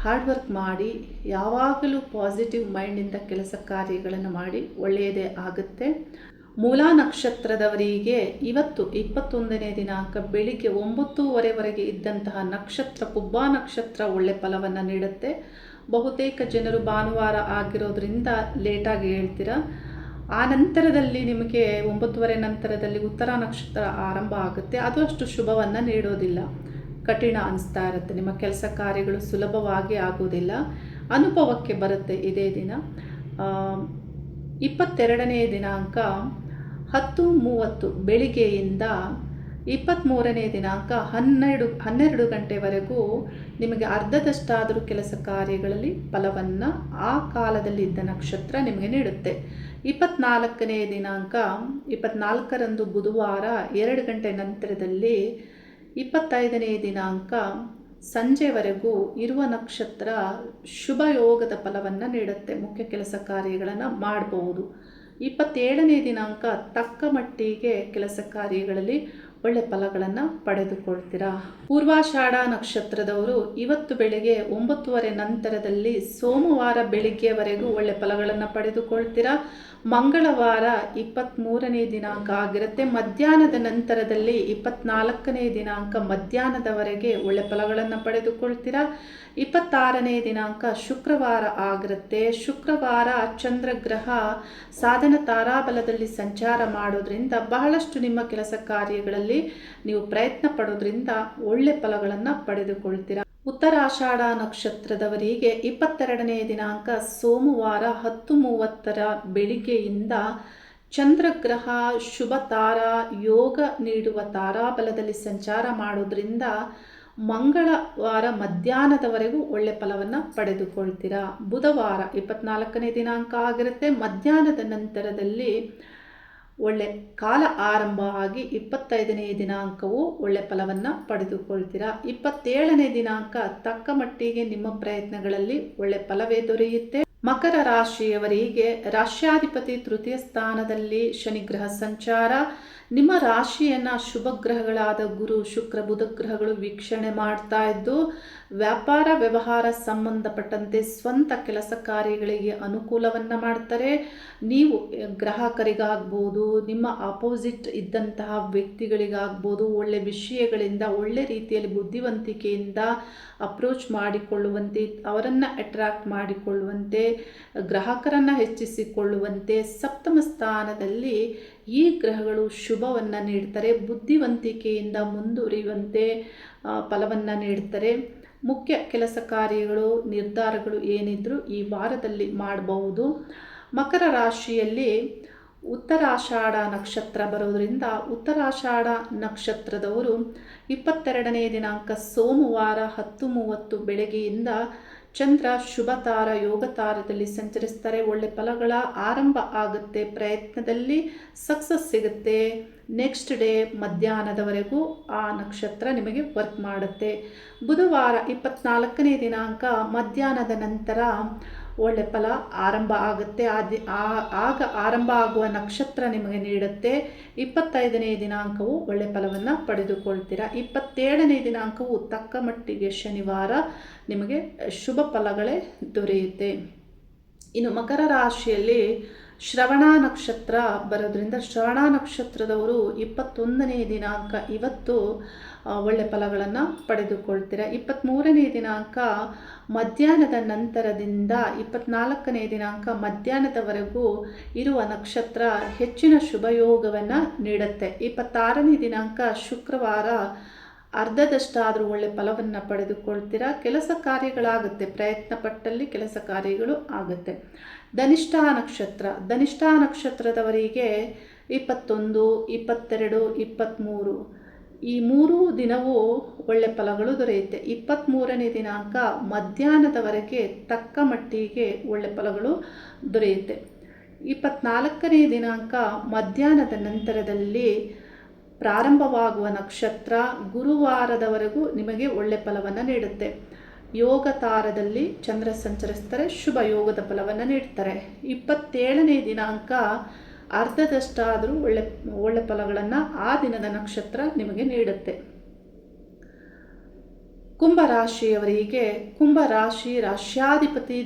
ಹಾರ್ಡ್ ವರ್ಕ್ ಮಾಡಿ, ಯಾವಾಗಲೂ ಪಾಸಿಟಿವ್ ಮೈಂಡಿಂದ ಕೆಲಸ ಕಾರ್ಯಗಳನ್ನು ಮಾಡಿ ಒಳ್ಳೆಯದೇ ಆಗುತ್ತೆ. ಮೂಲಾ ನಕ್ಷತ್ರದವರಿಗೆ ಇವತ್ತು 21ನೇ ದಿನಾಂಕ ಬೆಳಿಗ್ಗೆ 9:30ವರೆಗೆ ಇದ್ದಂತಹ ನಕ್ಷತ್ರ ಪುಬ್ಬ ನಕ್ಷತ್ರ ಒಳ್ಳೆ ಫಲವನ್ನು ನೀಡುತ್ತೆ. ಬಹುತೇಕ ಜನರು ಭಾನುವಾರ ಆಗಿರೋದ್ರಿಂದ ಲೇಟಾಗಿ ಹೇಳ್ತೀರ. ಆ ನಂತರದಲ್ಲಿ ನಿಮಗೆ 9:30 ನಂತರದಲ್ಲಿ ಉತ್ತರ ನಕ್ಷತ್ರ ಆರಂಭ ಆಗುತ್ತೆ. ಅದು ಅಷ್ಟು ಶುಭವನ್ನು ನೀಡೋದಿಲ್ಲ. ಕಠಿಣ ಅನಿಸ್ತಾ ಇರುತ್ತೆ. ನಿಮ್ಮ ಕೆಲಸ ಕಾರ್ಯಗಳು ಸುಲಭವಾಗಿ ಆಗೋದಿಲ್ಲ. ಅನುಭವಕ್ಕೆ ಬರುತ್ತೆ ಇದೇ ದಿನ. 22ನೇ ದಿನಾಂಕ 10:30 ಬೆಳಿಗ್ಗೆಯಿಂದ 23ನೇ ದಿನಾಂಕ 12 ಗಂಟೆವರೆಗೂ ನಿಮಗೆ ಅರ್ಧದಷ್ಟಾದರೂ ಕೆಲಸ ಕಾರ್ಯಗಳಲ್ಲಿ ಫಲವನ್ನು ಆ ಕಾಲದಲ್ಲಿ ಇದ್ದ ನಕ್ಷತ್ರ ನಿಮಗೆ ನೀಡುತ್ತೆ. 24ನೇ ದಿನಾಂಕ 24ರಂದು ಬುಧವಾರ 2 ಗಂಟೆ ನಂತರದಲ್ಲಿ 25ನೇ ದಿನಾಂಕ ಸಂಜೆವರೆಗೂ ಇರುವ ನಕ್ಷತ್ರ ಶುಭ ಯೋಗದ ಫಲವನ್ನು ನೀಡುತ್ತೆ. ಮುಖ್ಯ ಕೆಲಸ ಕಾರ್ಯಗಳನ್ನು ಮಾಡಬಹುದು. 27ನೇ ದಿನಾಂಕ ತಕ್ಕ ಮಟ್ಟಿಗೆ ಕೆಲಸ ಕಾರ್ಯಗಳಲ್ಲಿ ಒಳ್ಳೆ ಫಲಗಳನ್ನು ಪಡೆದುಕೊಳ್ತೀರಾ. ಪೂರ್ವಾಷಾಢ ನಕ್ಷತ್ರದವರು ಇವತ್ತು ಬೆಳಿಗ್ಗೆ 9:30 ನಂತರದಲ್ಲಿ ಸೋಮವಾರ ಬೆಳಿಗ್ಗೆವರೆಗೂ ಒಳ್ಳೆ ಫಲಗಳನ್ನು ಪಡೆದುಕೊಳ್ತೀರಾ. ಮಂಗಳವಾರ 23ನೇ ದಿನಾಂಕ ಆಗಿರುತ್ತೆ. ಮಧ್ಯಾಹ್ನದ ನಂತರದಲ್ಲಿ 24ನೇ ದಿನಾಂಕ ಮಧ್ಯಾಹ್ನದವರೆಗೆ ಒಳ್ಳೆ ಫಲಗಳನ್ನು ಪಡೆದುಕೊಳ್ತೀರಾ. 26ನೇ ದಿನಾಂಕ ಶುಕ್ರವಾರ ಆಗಿರುತ್ತೆ. ಶುಕ್ರವಾರ ಚಂದ್ರಗ್ರಹ ಸಾಧನ ತಾರಾಬಲದಲ್ಲಿ ಸಂಚಾರ ಮಾಡೋದ್ರಿಂದ ಬಹಳಷ್ಟು ನಿಮ್ಮ ಕೆಲಸ ಕಾರ್ಯಗಳಲ್ಲಿ ನೀವು ಪ್ರಯತ್ನ ಪಡೋದ್ರಿಂದ ಒಳ್ಳೆ ಫಲಗಳನ್ನು ಪಡೆದುಕೊಳ್ತೀರಾ. ಉತ್ತರಾಷಾಢ ನಕ್ಷತ್ರದವರಿಗೆ 22ನೇ ದಿನಾಂಕ ಸೋಮವಾರ 10:30 ಬೆಳಿಗ್ಗೆಯಿಂದ ಚಂದ್ರಗ್ರಹ ಶುಭ ತಾರಾ ಯೋಗ ನೀಡುವ ತಾರಾಬಲದಲ್ಲಿ ಸಂಚಾರ ಮಾಡೋದ್ರಿಂದ ಮಂಗಳವಾರ ಮಧ್ಯಾಹ್ನದವರೆಗೂ ಒಳ್ಳೆ ಫಲವನ್ನು ಪಡೆದುಕೊಳ್ತೀರಾ. ಬುಧವಾರ 24ನೇ ದಿನಾಂಕ ಆಗಿರುತ್ತೆ. ಮಧ್ಯಾಹ್ನದ ನಂತರದಲ್ಲಿ ಒಳ್ಳೆ ಕಾಲ ಆರಂಭ ಆಗಿ 25ನೇ ದಿನಾಂಕವು ಒಳ್ಳೆ ಫಲವನ್ನು ಪಡೆದುಕೊಳ್ತೀರಾ. 27ನೇ ದಿನಾಂಕ ತಕ್ಕ ಮಟ್ಟಿಗೆ ನಿಮ್ಮ ಪ್ರಯತ್ನಗಳಲ್ಲಿ ಒಳ್ಳೆ ಫಲವೇ ದೊರೆಯುತ್ತೆ. ಮಕರ ರಾಶಿಯವರಿಗೆ ರಾಶ್ಯಾಧಿಪತಿ ತೃತೀಯ ಸ್ಥಾನದಲ್ಲಿ ಶನಿಗ್ರಹ ಸಂಚಾರ. ನಿಮ್ಮ ರಾಶಿಯನ್ನು ಶುಭ ಗ್ರಹಗಳಾದ ಗುರು ಶುಕ್ರ ಬುಧ ಗ್ರಹಗಳು ವೀಕ್ಷಣೆ ಮಾಡ್ತಾ ಇದ್ದು ವ್ಯಾಪಾರ ವ್ಯವಹಾರ ಸಂಬಂಧಪಟ್ಟಂತೆ ಸ್ವಂತ ಕೆಲಸ ಕಾರ್ಯಗಳಿಗೆ ಅನುಕೂಲವನ್ನು ಮಾಡ್ತಾರೆ. ನೀವು ಗ್ರಾಹಕರಿಗಾಗ್ಬೋದು, ನಿಮ್ಮ ಅಪೋಸಿಟ್ ಇದ್ದಂತಹ ವ್ಯಕ್ತಿಗಳಿಗಾಗ್ಬೋದು ಒಳ್ಳೆ ವಿಷಯಗಳಿಂದ ಒಳ್ಳೆ ರೀತಿಯಲ್ಲಿ ಬುದ್ಧಿವಂತಿಕೆಯಿಂದ ಅಪ್ರೋಚ್ ಮಾಡಿಕೊಳ್ಳುವಂತೆ, ಅವರನ್ನು ಅಟ್ರಾಕ್ಟ್ ಮಾಡಿಕೊಳ್ಳುವಂತೆ, ಗ್ರಾಹಕರನ್ನು ಹೆಚ್ಚಿಸಿಕೊಳ್ಳುವಂತೆ ಸಪ್ತಮ ಸ್ಥಾನದಲ್ಲಿ ಈ ಗ್ರಹಗಳು ಶುಭವನ್ನು ನೀಡ್ತಾರೆ. ಬುದ್ಧಿವಂತಿಕೆಯಿಂದ ಮುಂದುವರಿಯುವಂತೆ ಫಲವನ್ನು ನೀಡ್ತಾರೆ. ಮುಖ್ಯ ಕೆಲಸ ಕಾರ್ಯಗಳು ನಿರ್ಧಾರಗಳು ಏನಿದ್ರೂ ಈ ವಾರದಲ್ಲಿ ಮಾಡಬಹುದು. ಮಕರ ರಾಶಿಯಲ್ಲಿ ಉತ್ತರಾಷಾಢ ನಕ್ಷತ್ರ ಬರೋದರಿಂದ ಉತ್ತರಾಷಾಢ ನಕ್ಷತ್ರದವರು 22ನೇ ದಿನಾಂಕ ಸೋಮವಾರ 10:30 ಬೆಳಗ್ಗೆಯಿಂದ ಚಂದ್ರ ಶುಭ ತಾರ ಯೋಗ ತಾರದಲ್ಲಿ ಸಂಚರಿಸ್ತಾರೆ. ಒಳ್ಳೆ ಫಲಗಳ ಆರಂಭ ಆಗುತ್ತೆ. ಪ್ರಯತ್ನದಲ್ಲಿ ಸಕ್ಸಸ್ ಸಿಗುತ್ತೆ. ನೆಕ್ಸ್ಟ್ ಡೇ ಮಧ್ಯಾಹ್ನದವರೆಗೂ ಆ ನಕ್ಷತ್ರ ನಿಮಗೆ ವರ್ಕ್ ಮಾಡುತ್ತೆ. ಬುಧವಾರ 24ನೇ ದಿನಾಂಕ ಮಧ್ಯಾಹ್ನದ ನಂತರ ಒಳ್ಳೆ ಫಲ ಆರಂಭ ಆಗುತ್ತೆ. ಆಗ ಆರಂಭ ಆಗುವ ನಕ್ಷತ್ರ ನಿಮಗೆ ನೀಡುತ್ತೆ. 25ನೇ ದಿನಾಂಕವು ಒಳ್ಳೆ ಫಲವನ್ನು ಪಡೆದುಕೊಳ್ತೀರಾ. 27ನೇ ದಿನಾಂಕವು ತಕ್ಕ ಮಟ್ಟಿಗೆ ಶನಿವಾರ ನಿಮಗೆ ಶುಭ ಫಲಗಳೇ ದೊರೆಯುತ್ತೆ. ಇನ್ನು ಮಕರ ರಾಶಿಯಲ್ಲಿ ಶ್ರವಣ ನಕ್ಷತ್ರ ಬರೋದ್ರಿಂದ ಶ್ರವಣ ನಕ್ಷತ್ರದವರು 21ನೇ ದಿನಾಂಕ ಇವತ್ತು ಒಳ್ಳೆ ಫಲಗಳನ್ನು ಪಡೆದುಕೊಳ್ತೀರ. 23ನೇ ದಿನಾಂಕ ಮಧ್ಯಾಹ್ನದ ನಂತರದಿಂದ 24ನೇ ದಿನಾಂಕ ಮಧ್ಯಾಹ್ನದವರೆಗೂ ಇರುವ ನಕ್ಷತ್ರ ಹೆಚ್ಚಿನ ಶುಭಯೋಗವನ್ನು ನೀಡುತ್ತೆ. 26ನೇ ದಿನಾಂಕ ಶುಕ್ರವಾರ ಅರ್ಧದಷ್ಟಾದರೂ ಒಳ್ಳೆ ಫಲವನ್ನು ಪಡೆದುಕೊಳ್ತೀರಾ. ಕೆಲಸ ಕಾರ್ಯಗಳಾಗುತ್ತೆ. ಪ್ರಯತ್ನ ಪಟ್ಟಲ್ಲಿ ಕೆಲಸ ಕಾರ್ಯಗಳು ಆಗುತ್ತೆ. ಧನಿಷ್ಠ ನಕ್ಷತ್ರದವರಿಗೆ 21, 22, 23 ಈ 3 ದಿನವೂ ಒಳ್ಳೆ ಫಲಗಳು ದೊರೆಯುತ್ತೆ. 23ನೇ ದಿನಾಂಕ ಮಧ್ಯಾಹ್ನದವರೆಗೆ ತಕ್ಕ ಮಟ್ಟಿಗೆ ಒಳ್ಳೆ ಫಲಗಳು ದೊರೆಯುತ್ತೆ. 24ನೇ ದಿನಾಂಕ ಮಧ್ಯಾಹ್ನದ ನಂತರದಲ್ಲಿ ಪ್ರಾರಂಭವಾಗುವ ನಕ್ಷತ್ರ ಗುರುವಾರದವರೆಗೂ ನಿಮಗೆ ಒಳ್ಳೆ ಫಲವನ್ನು ನೀಡುತ್ತೆ. ಯೋಗ ತಾರದಲ್ಲಿ ಚಂದ್ರ ಸಂಚರಿಸ್ತಾರೆ. ಶುಭ ಯೋಗದ ಫಲವನ್ನು ನೀಡ್ತಾರೆ. 27ನೇ ದಿನಾಂಕ ಅರ್ಧದಷ್ಟಾದರೂ ಒಳ್ಳೆ ಫಲಗಳನ್ನು ಆ ದಿನದ ನಕ್ಷತ್ರ ನಿಮಗೆ ನೀಡುತ್ತೆ. ಕುಂಭರಾಶಿಯವರಿಗೆ ರಾಶ್ಯಾಧಿಪತಿ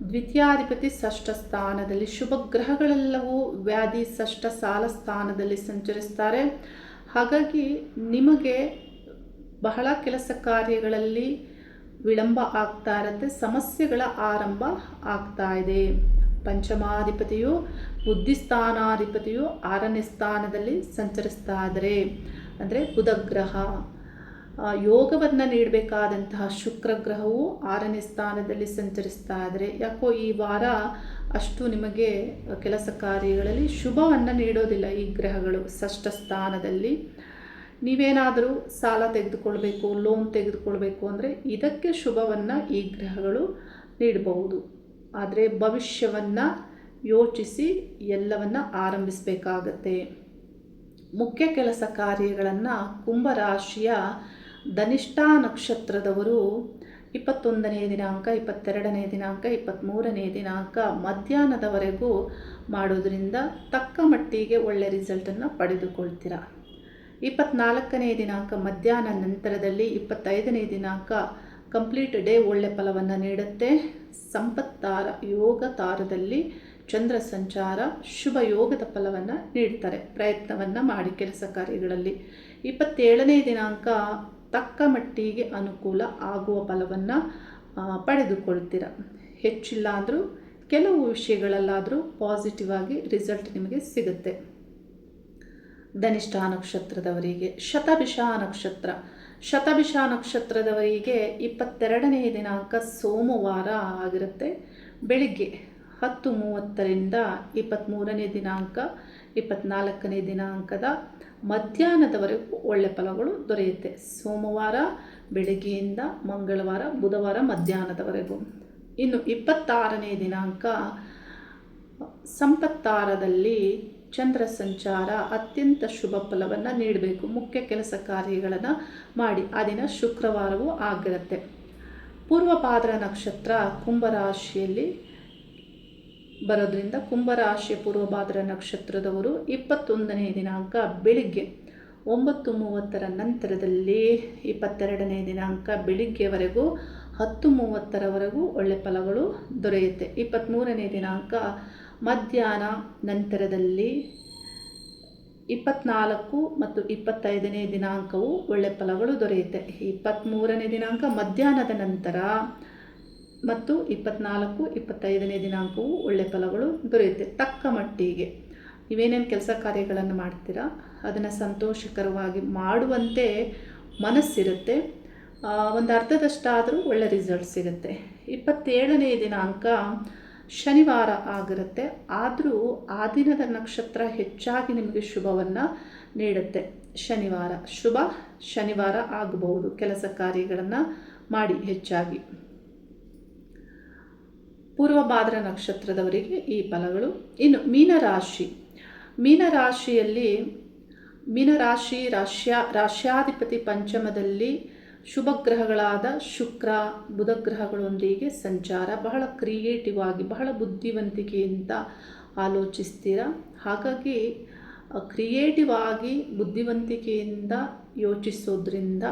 ದ್ವಿತೀಯಾಧಿಪತಿ ಷಷ್ಠ ಸ್ಥಾನದಲ್ಲಿ, ಶುಭ ಗ್ರಹಗಳೆಲ್ಲವೂ ವ್ಯಾಧಿ ಷಷ್ಠ ಸಾಲ ಸ್ಥಾನದಲ್ಲಿ ಸಂಚರಿಸ್ತಾರೆ. ಹಾಗಾಗಿ ನಿಮಗೆ ಬಹಳ ಕೆಲಸ ಕಾರ್ಯಗಳಲ್ಲಿ ವಿಳಂಬ ಆಗ್ತಾ ಇರುತ್ತೆ. ಸಮಸ್ಯೆಗಳ ಆರಂಭ ಆಗ್ತಾ ಇದೆ. ಪಂಚಮಾಧಿಪತಿಯು ಬುದ್ಧಿಸ್ಥಾನಾಧಿಪತಿಯು 6ನೇ ಸ್ಥಾನದಲ್ಲಿ ಸಂಚರಿಸ್ತಾ ಇದ್ದಾರೆ. ಅಂದರೆ ಬುಧ ಗ್ರಹ ಯೋಗವನ್ನು ನೀಡಬೇಕಾದಂತಹ ಶುಕ್ರ ಗ್ರಹವು 6ನೇ ಸ್ಥಾನದಲ್ಲಿ ಸಂಚರಿಸ್ತಾ ಇದ್ದರೆ ಯಾಕೋ ಈ ವಾರ ಅಷ್ಟು ನಿಮಗೆ ಕೆಲಸ ಕಾರ್ಯಗಳಲ್ಲಿ ಶುಭವನ್ನು ನೀಡೋದಿಲ್ಲ. ಈ ಗ್ರಹಗಳು ಷಷ್ಠ ಸ್ಥಾನದಲ್ಲಿ ನೀವೇನಾದರೂ ಸಾಲ ತೆಗೆದುಕೊಳ್ಬೇಕು, ಲೋನ್ ತೆಗೆದುಕೊಳ್ಬೇಕು ಅಂದರೆ ಇದಕ್ಕೆ ಶುಭವನ್ನು ಈ ಗ್ರಹಗಳು ನೀಡಬಹುದು. ಆದರೆ ಭವಿಷ್ಯವನ್ನು ಯೋಚಿಸಿ ಎಲ್ಲವನ್ನು ಆರಂಭಿಸಬೇಕಾಗತ್ತೆ. ಮುಖ್ಯ ಕೆಲಸ ಕಾರ್ಯಗಳನ್ನು ಕುಂಭರಾಶಿಯ ಧನಿಷ್ಠಾ ನಕ್ಷತ್ರದವರು 21ನೇ ದಿನಾಂಕ, 22ನೇ ದಿನಾಂಕ, 23ನೇ ದಿನಾಂಕ ಮಧ್ಯಾಹ್ನದವರೆಗೂ ಮಾಡೋದ್ರಿಂದ ತಕ್ಕ ಮಟ್ಟಿಗೆ ಒಳ್ಳೆಯ ರಿಸಲ್ಟನ್ನು ಪಡೆದುಕೊಳ್ತೀರ. 24ನೇ ದಿನಾಂಕ ಮಧ್ಯಾಹ್ನ ನಂತರದಲ್ಲಿ 25ನೇ ದಿನಾಂಕ ಕಂಪ್ಲೀಟ್ ಡೇ ಒಳ್ಳೆ ಫಲವನ್ನು ನೀಡುತ್ತೆ. ಸಂಪತ್ತಾರ ಯೋಗ ತಾರದಲ್ಲಿ ಚಂದ್ರ ಸಂಚಾರ ಶುಭ ಯೋಗದ ಫಲವನ್ನು ನೀಡ್ತಾರೆ. ಪ್ರಯತ್ನವನ್ನು ಮಾಡಿ ಕೆಲಸ ಕಾರ್ಯಗಳಲ್ಲಿ. 27ನೇ ದಿನಾಂಕ ತಕ್ಕ ಮಟ್ಟಿಗೆ ಅನುಕೂಲ ಆಗುವ ಫಲವನ್ನು ಪಡೆದುಕೊಳ್ತೀರ. ಹೆಚ್ಚಿಲ್ಲ ಅಂದರೂ ಕೆಲವು ವಿಷಯಗಳಲ್ಲಾದರೂ ಪಾಸಿಟಿವ್ ಆಗಿ ರಿಸಲ್ಟ್ ನಿಮಗೆ ಸಿಗುತ್ತೆ. ಧನಿಷ್ಠಾ ನಕ್ಷತ್ರದವರಿಗೆ ಶತಭಿಷ ನಕ್ಷತ್ರದವರಿಗೆ 22ನೇ ದಿನಾಂಕ ಸೋಮವಾರ ಆಗಿರುತ್ತೆ. ಬೆಳಿಗ್ಗೆ 10:30ರಿಂದ 23ನೇ ದಿನಾಂಕ 24ನೇ ದಿನಾಂಕದ ಮಧ್ಯಾಹ್ನದವರೆಗೂ ಒಳ್ಳೆ ಫಲಗಳು ದೊರೆಯುತ್ತೆ. ಸೋಮವಾರ ಬೆಳಗ್ಗೆಯಿಂದ ಮಂಗಳವಾರ ಬುಧವಾರ ಮಧ್ಯಾಹ್ನದವರೆಗೂ. ಇನ್ನು 26ನೇ ದಿನಾಂಕ ಸಂಪತ್ತಾರದಲ್ಲಿ ಚಂದ್ರ ಸಂಚಾರ ಅತ್ಯಂತ ಶುಭ ಫಲವನ್ನು ನೀಡಬೇಕು. ಮುಖ್ಯ ಕೆಲಸ ಕಾರ್ಯಗಳನ್ನು ಮಾಡಿ ಆ ದಿನ ಶುಕ್ರವಾರವೂ ಆಗಿರುತ್ತೆ. ಪೂರ್ವಭಾದ್ರ ನಕ್ಷತ್ರ ಕುಂಭರಾಶಿಯಲ್ಲಿ ಬರೋದ್ರಿಂದ ಕುಂಭರಾಶಿಯ ಪೂರ್ವಭಾದ್ರ ನಕ್ಷತ್ರದವರು 21ನೇ ದಿನಾಂಕ ಬೆಳಿಗ್ಗೆ 9:30ರ ನಂತರದಲ್ಲಿ 22ನೇ ದಿನಾಂಕ ಬೆಳಿಗ್ಗೆವರೆಗೂ 10:30ರವರೆಗೂ ಒಳ್ಳೆ ಫಲಗಳು ದೊರೆಯುತ್ತೆ. 23ನೇ ದಿನಾಂಕ ಮಧ್ಯಾಹ್ನ ನಂತರದಲ್ಲಿ 24 ಮತ್ತು 25ನೇ ದಿನಾಂಕವು ಒಳ್ಳೆ ಫಲಗಳು ದೊರೆಯುತ್ತೆ. 23ನೇ ದಿನಾಂಕ ಮಧ್ಯಾಹ್ನದ ನಂತರ ಮತ್ತು 24, 25ನೇ ದಿನಾಂಕವು ಒಳ್ಳೆ ಫಲಗಳು ದೊರೆಯುತ್ತೆ. ತಕ್ಕ ಮಟ್ಟಿಗೆ ನೀವೇನೇನು ಕೆಲಸ ಕಾರ್ಯಗಳನ್ನು ಮಾಡ್ತೀರಾ ಅದನ್ನು ಸಂತೋಷಕರವಾಗಿ ಮಾಡುವಂತೆ ಮನಸ್ಸಿರುತ್ತೆ. ಒಂದು ಅರ್ಧದಷ್ಟಾದರೂ ಒಳ್ಳೆ ರಿಸಲ್ಟ್ ಸಿಗುತ್ತೆ. 27ನೇ ದಿನಾಂಕ ಶನಿವಾರ ಆಗಿರುತ್ತೆ. ಆದರೂ ಆ ದಿನದ ನಕ್ಷತ್ರ ಹೆಚ್ಚಾಗಿ ನಿಮಗೆ ಶುಭವನ್ನು ನೀಡುತ್ತೆ. ಶನಿವಾರ ಆಗಬಹುದು. ಕೆಲಸ ಕಾರ್ಯಗಳನ್ನು ಮಾಡಿ ಹೆಚ್ಚಾಗಿ. ಪೂರ್ವಭಾದ್ರ ನಕ್ಷತ್ರದವರಿಗೆ ಈ ಫಲಗಳು. ಇನ್ನು ಮೀನರಾಶಿ ರಾಶ್ಯಾಧಿಪತಿ ಪಂಚಮದಲ್ಲಿ ಶುಭ ಗ್ರಹಗಳಾದ ಶುಕ್ರ ಬುಧ ಗ್ರಹಗಳೊಂದಿಗೆ ಸಂಚಾರ. ಬಹಳ ಕ್ರಿಯೇಟಿವ್ ಆಗಿ ಬಹಳ ಬುದ್ಧಿವಂತಿಕೆಯಿಂದ ಆಲೋಚಿಸ್ತೀರ. ಹಾಗಾಗಿ ಕ್ರಿಯೇಟಿವ್ ಆಗಿ ಬುದ್ಧಿವಂತಿಕೆಯಿಂದ ಯೋಚಿಸೋದ್ರಿಂದ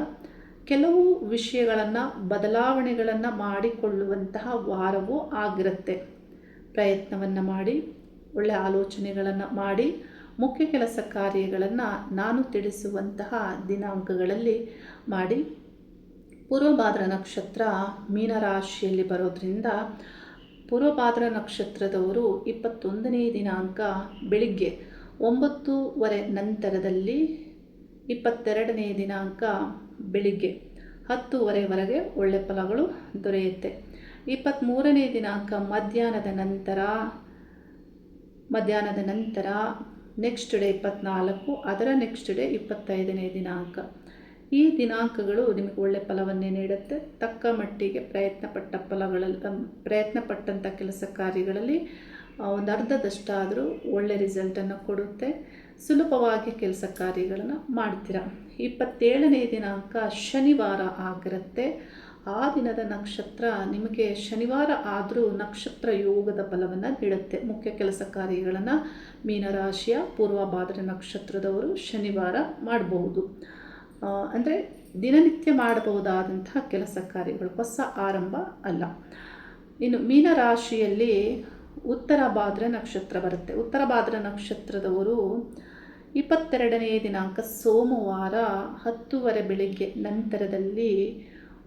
ಕೆಲವು ವಿಷಯಗಳನ್ನು ಬದಲಾವಣೆಗಳನ್ನು ಮಾಡಿಕೊಳ್ಳುವಂತಹ ವಾರವೂ ಆಗಿರುತ್ತೆ. ಪ್ರಯತ್ನವನ್ನು ಮಾಡಿ ಒಳ್ಳೆಯ ಆಲೋಚನೆಗಳನ್ನು ಮಾಡಿ ಮುಖ್ಯ ಕೆಲಸ ಕಾರ್ಯಗಳನ್ನು ನಾನು ತಿಳಿಸುವಂತಹ ದಿನಾಂಕಗಳಲ್ಲಿ ಮಾಡಿ. ಪೂರ್ವಭಾದ್ರ ನಕ್ಷತ್ರ ಮೀನರಾಶಿಯಲ್ಲಿ ಬರೋದ್ರಿಂದ ಪೂರ್ವಭಾದ್ರ ನಕ್ಷತ್ರದವರು 21ನೇ ದಿನಾಂಕ ಬೆಳಿಗ್ಗೆ 9:30 ನಂತರದಲ್ಲಿ 22ನೇ ದಿನಾಂಕ ಬೆಳಿಗ್ಗೆ 10:30ವರೆಗೆ ಒಳ್ಳೆ ಫಲಗಳು ದೊರೆಯುತ್ತೆ. 23ನೇ ದಿನಾಂಕ ಮಧ್ಯಾಹ್ನದ ನಂತರ ನೆಕ್ಸ್ಟ್ ಡೇ 24, ಅದರ ನೆಕ್ಸ್ಟ್ ಡೇ 25ನೇ ದಿನಾಂಕ. ಈ ದಿನಾಂಕಗಳು ನಿಮಗೆ ಒಳ್ಳೆ ಫಲವನ್ನೇ ನೀಡುತ್ತೆ. ತಕ್ಕ ಮಟ್ಟಿಗೆ ಪ್ರಯತ್ನಪಟ್ಟಂಥ ಕೆಲಸ ಕಾರ್ಯಗಳಲ್ಲಿ ಒಂದು ಅರ್ಧದಷ್ಟಾದರೂ ಒಳ್ಳೆ ರಿಸಲ್ಟನ್ನು ಕೊಡುತ್ತೆ. ಸುಲಭವಾಗಿ ಕೆಲಸ ಕಾರ್ಯಗಳನ್ನು ಮಾಡ್ತೀರ. 27ನೇ ದಿನಾಂಕ ಶನಿವಾರ ಆಗಿರುತ್ತೆ. ಆ ದಿನದ ನಕ್ಷತ್ರ ನಿಮಗೆ ಶನಿವಾರ ಆದರೂ ನಕ್ಷತ್ರ ಯೋಗದ ಫಲವನ್ನು ನೀಡುತ್ತೆ. ಮುಖ್ಯ ಕೆಲಸ ಕಾರ್ಯಗಳನ್ನು ಮೀನರಾಶಿಯ ಪೂರ್ವಭಾದ್ರ ನಕ್ಷತ್ರದವರು ಶನಿವಾರ ಮಾಡಬಹುದು. ಅಂದರೆ ದಿನನಿತ್ಯ ಮಾಡಬಹುದಾದಂತಹ ಕೆಲಸ ಕಾರ್ಯಗಳು, ಹೊಸ ಆರಂಭ ಅಲ್ಲ. ಇನ್ನು ಮೀನರಾಶಿಯಲ್ಲಿ ಉತ್ತರ ಭಾದ್ರ ನಕ್ಷತ್ರ ಬರುತ್ತೆ. ಉತ್ತರ ಭಾದ್ರ ನಕ್ಷತ್ರದವರು 22ನೇ ದಿನಾಂಕ ಸೋಮವಾರ 10:30 ಬೆಳಿಗ್ಗೆ ನಂತರದಲ್ಲಿ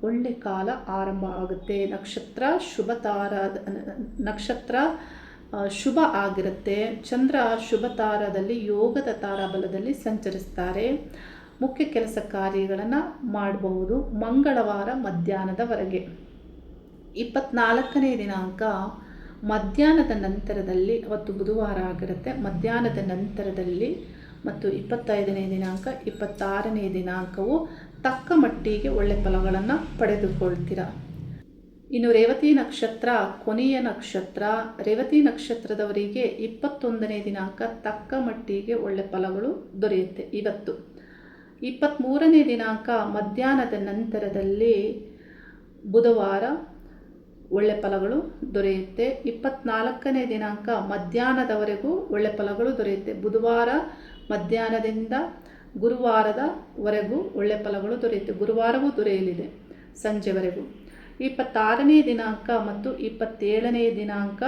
ಒಳ್ಳೆ ಕಾಲ ಆರಂಭ ಆಗುತ್ತೆ. ನಕ್ಷತ್ರ ಶುಭ ಆಗಿರುತ್ತೆ. ಚಂದ್ರ ಶುಭ ತಾರದಲ್ಲಿ ಯೋಗದ ತಾರಾಬಲದಲ್ಲಿ ಸಂಚರಿಸ್ತಾರೆ. ಮುಖ್ಯ ಕೆಲಸ ಕಾರ್ಯಗಳನ್ನು ಮಾಡಬಹುದು ಮಂಗಳವಾರ ಮಧ್ಯಾಹ್ನದವರೆಗೆ. 24ನೇ ದಿನಾಂಕ ಮಧ್ಯಾಹ್ನದ ನಂತರದಲ್ಲಿ, ಅವತ್ತು ಬುಧವಾರ ಆಗಿರುತ್ತೆ, ಮಧ್ಯಾಹ್ನದ ನಂತರದಲ್ಲಿ ಮತ್ತು 25ನೇ ದಿನಾಂಕ 26ನೇ ದಿನಾಂಕವು ತಕ್ಕ ಮಟ್ಟಿಗೆ ಒಳ್ಳೆ ಫಲಗಳನ್ನು ಪಡೆದುಕೊಳ್ತೀರ. ಇನ್ನು ರೇವತಿ ನಕ್ಷತ್ರ ಕೊನೆಯ ನಕ್ಷತ್ರ. ರೇವತಿ ನಕ್ಷತ್ರದವರಿಗೆ 21ನೇ ದಿನಾಂಕ ತಕ್ಕ ಮಟ್ಟಿಗೆ ಒಳ್ಳೆ ಫಲಗಳು ದೊರೆಯುತ್ತೆ. ಇವತ್ತು 23ನೇ ದಿನಾಂಕ ಮಧ್ಯಾಹ್ನದ ನಂತರದಲ್ಲಿ ಬುಧವಾರ ಒಳ್ಳೆ ಫಲಗಳು ದೊರೆಯುತ್ತೆ. 24ನೇ ದಿನಾಂಕ ಮಧ್ಯಾಹ್ನದವರೆಗೂ ಒಳ್ಳೆ ಫಲಗಳು ದೊರೆಯುತ್ತೆ. ಬುಧವಾರ ಮಧ್ಯಾಹ್ನದಿಂದ ಗುರುವಾರದವರೆಗೂ ಒಳ್ಳೆ ಫಲಗಳು ದೊರೆಯುತ್ತೆ. ಗುರುವಾರವೂ ದೊರೆಯಲಿದೆ ಸಂಜೆವರೆಗೂ. 26ನೇ ದಿನಾಂಕ ಮತ್ತು 27ನೇ ದಿನಾಂಕ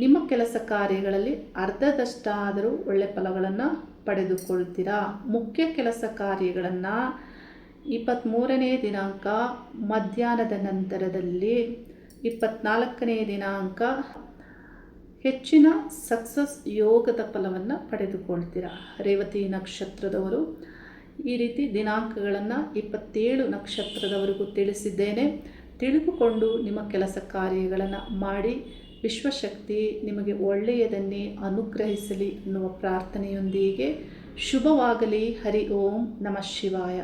ನಿಮ್ಮ ಕೆಲಸ ಕಾರ್ಯಗಳಲ್ಲಿ ಅರ್ಧದಷ್ಟಾದರೂ ಒಳ್ಳೆ ಫಲಗಳನ್ನು ಪಡೆದುಕೊಳ್ತೀರಾ. ಮುಖ್ಯ ಕೆಲಸ ಕಾರ್ಯಗಳನ್ನು 23ನೇ ದಿನಾಂಕ ಮಧ್ಯಾಹ್ನದ ನಂತರದಲ್ಲಿ, 24ನೇ ದಿನಾಂಕ ಹೆಚ್ಚಿನ ಸಕ್ಸಸ್ ಯೋಗದ ಫಲವನ್ನು ಪಡೆದುಕೊಳ್ತೀರಾ. ರೇವತಿ ನಕ್ಷತ್ರದವರು ಈ ರೀತಿ ದಿನಾಂಕಗಳನ್ನು 27 ನಕ್ಷತ್ರದವರೆಗೂ ತಿಳಿಸಿದ್ದೇನೆ. ತಿಳಿದುಕೊಂಡು ನಿಮ್ಮ ಕೆಲಸ ಕಾರ್ಯಗಳನ್ನು ಮಾಡಿ. ವಿಶ್ವಶಕ್ತಿ ನಿಮಗೆ ಒಳ್ಳೆಯದನ್ನೇ ಅನುಗ್ರಹಿಸಲಿ ಅನ್ನುವ ಪ್ರಾರ್ಥನೆಯೊಂದಿಗೆ ಶುಭವಾಗಲಿ. ಹರಿ ಓಂ ನಮಃ ಶಿವಾಯ.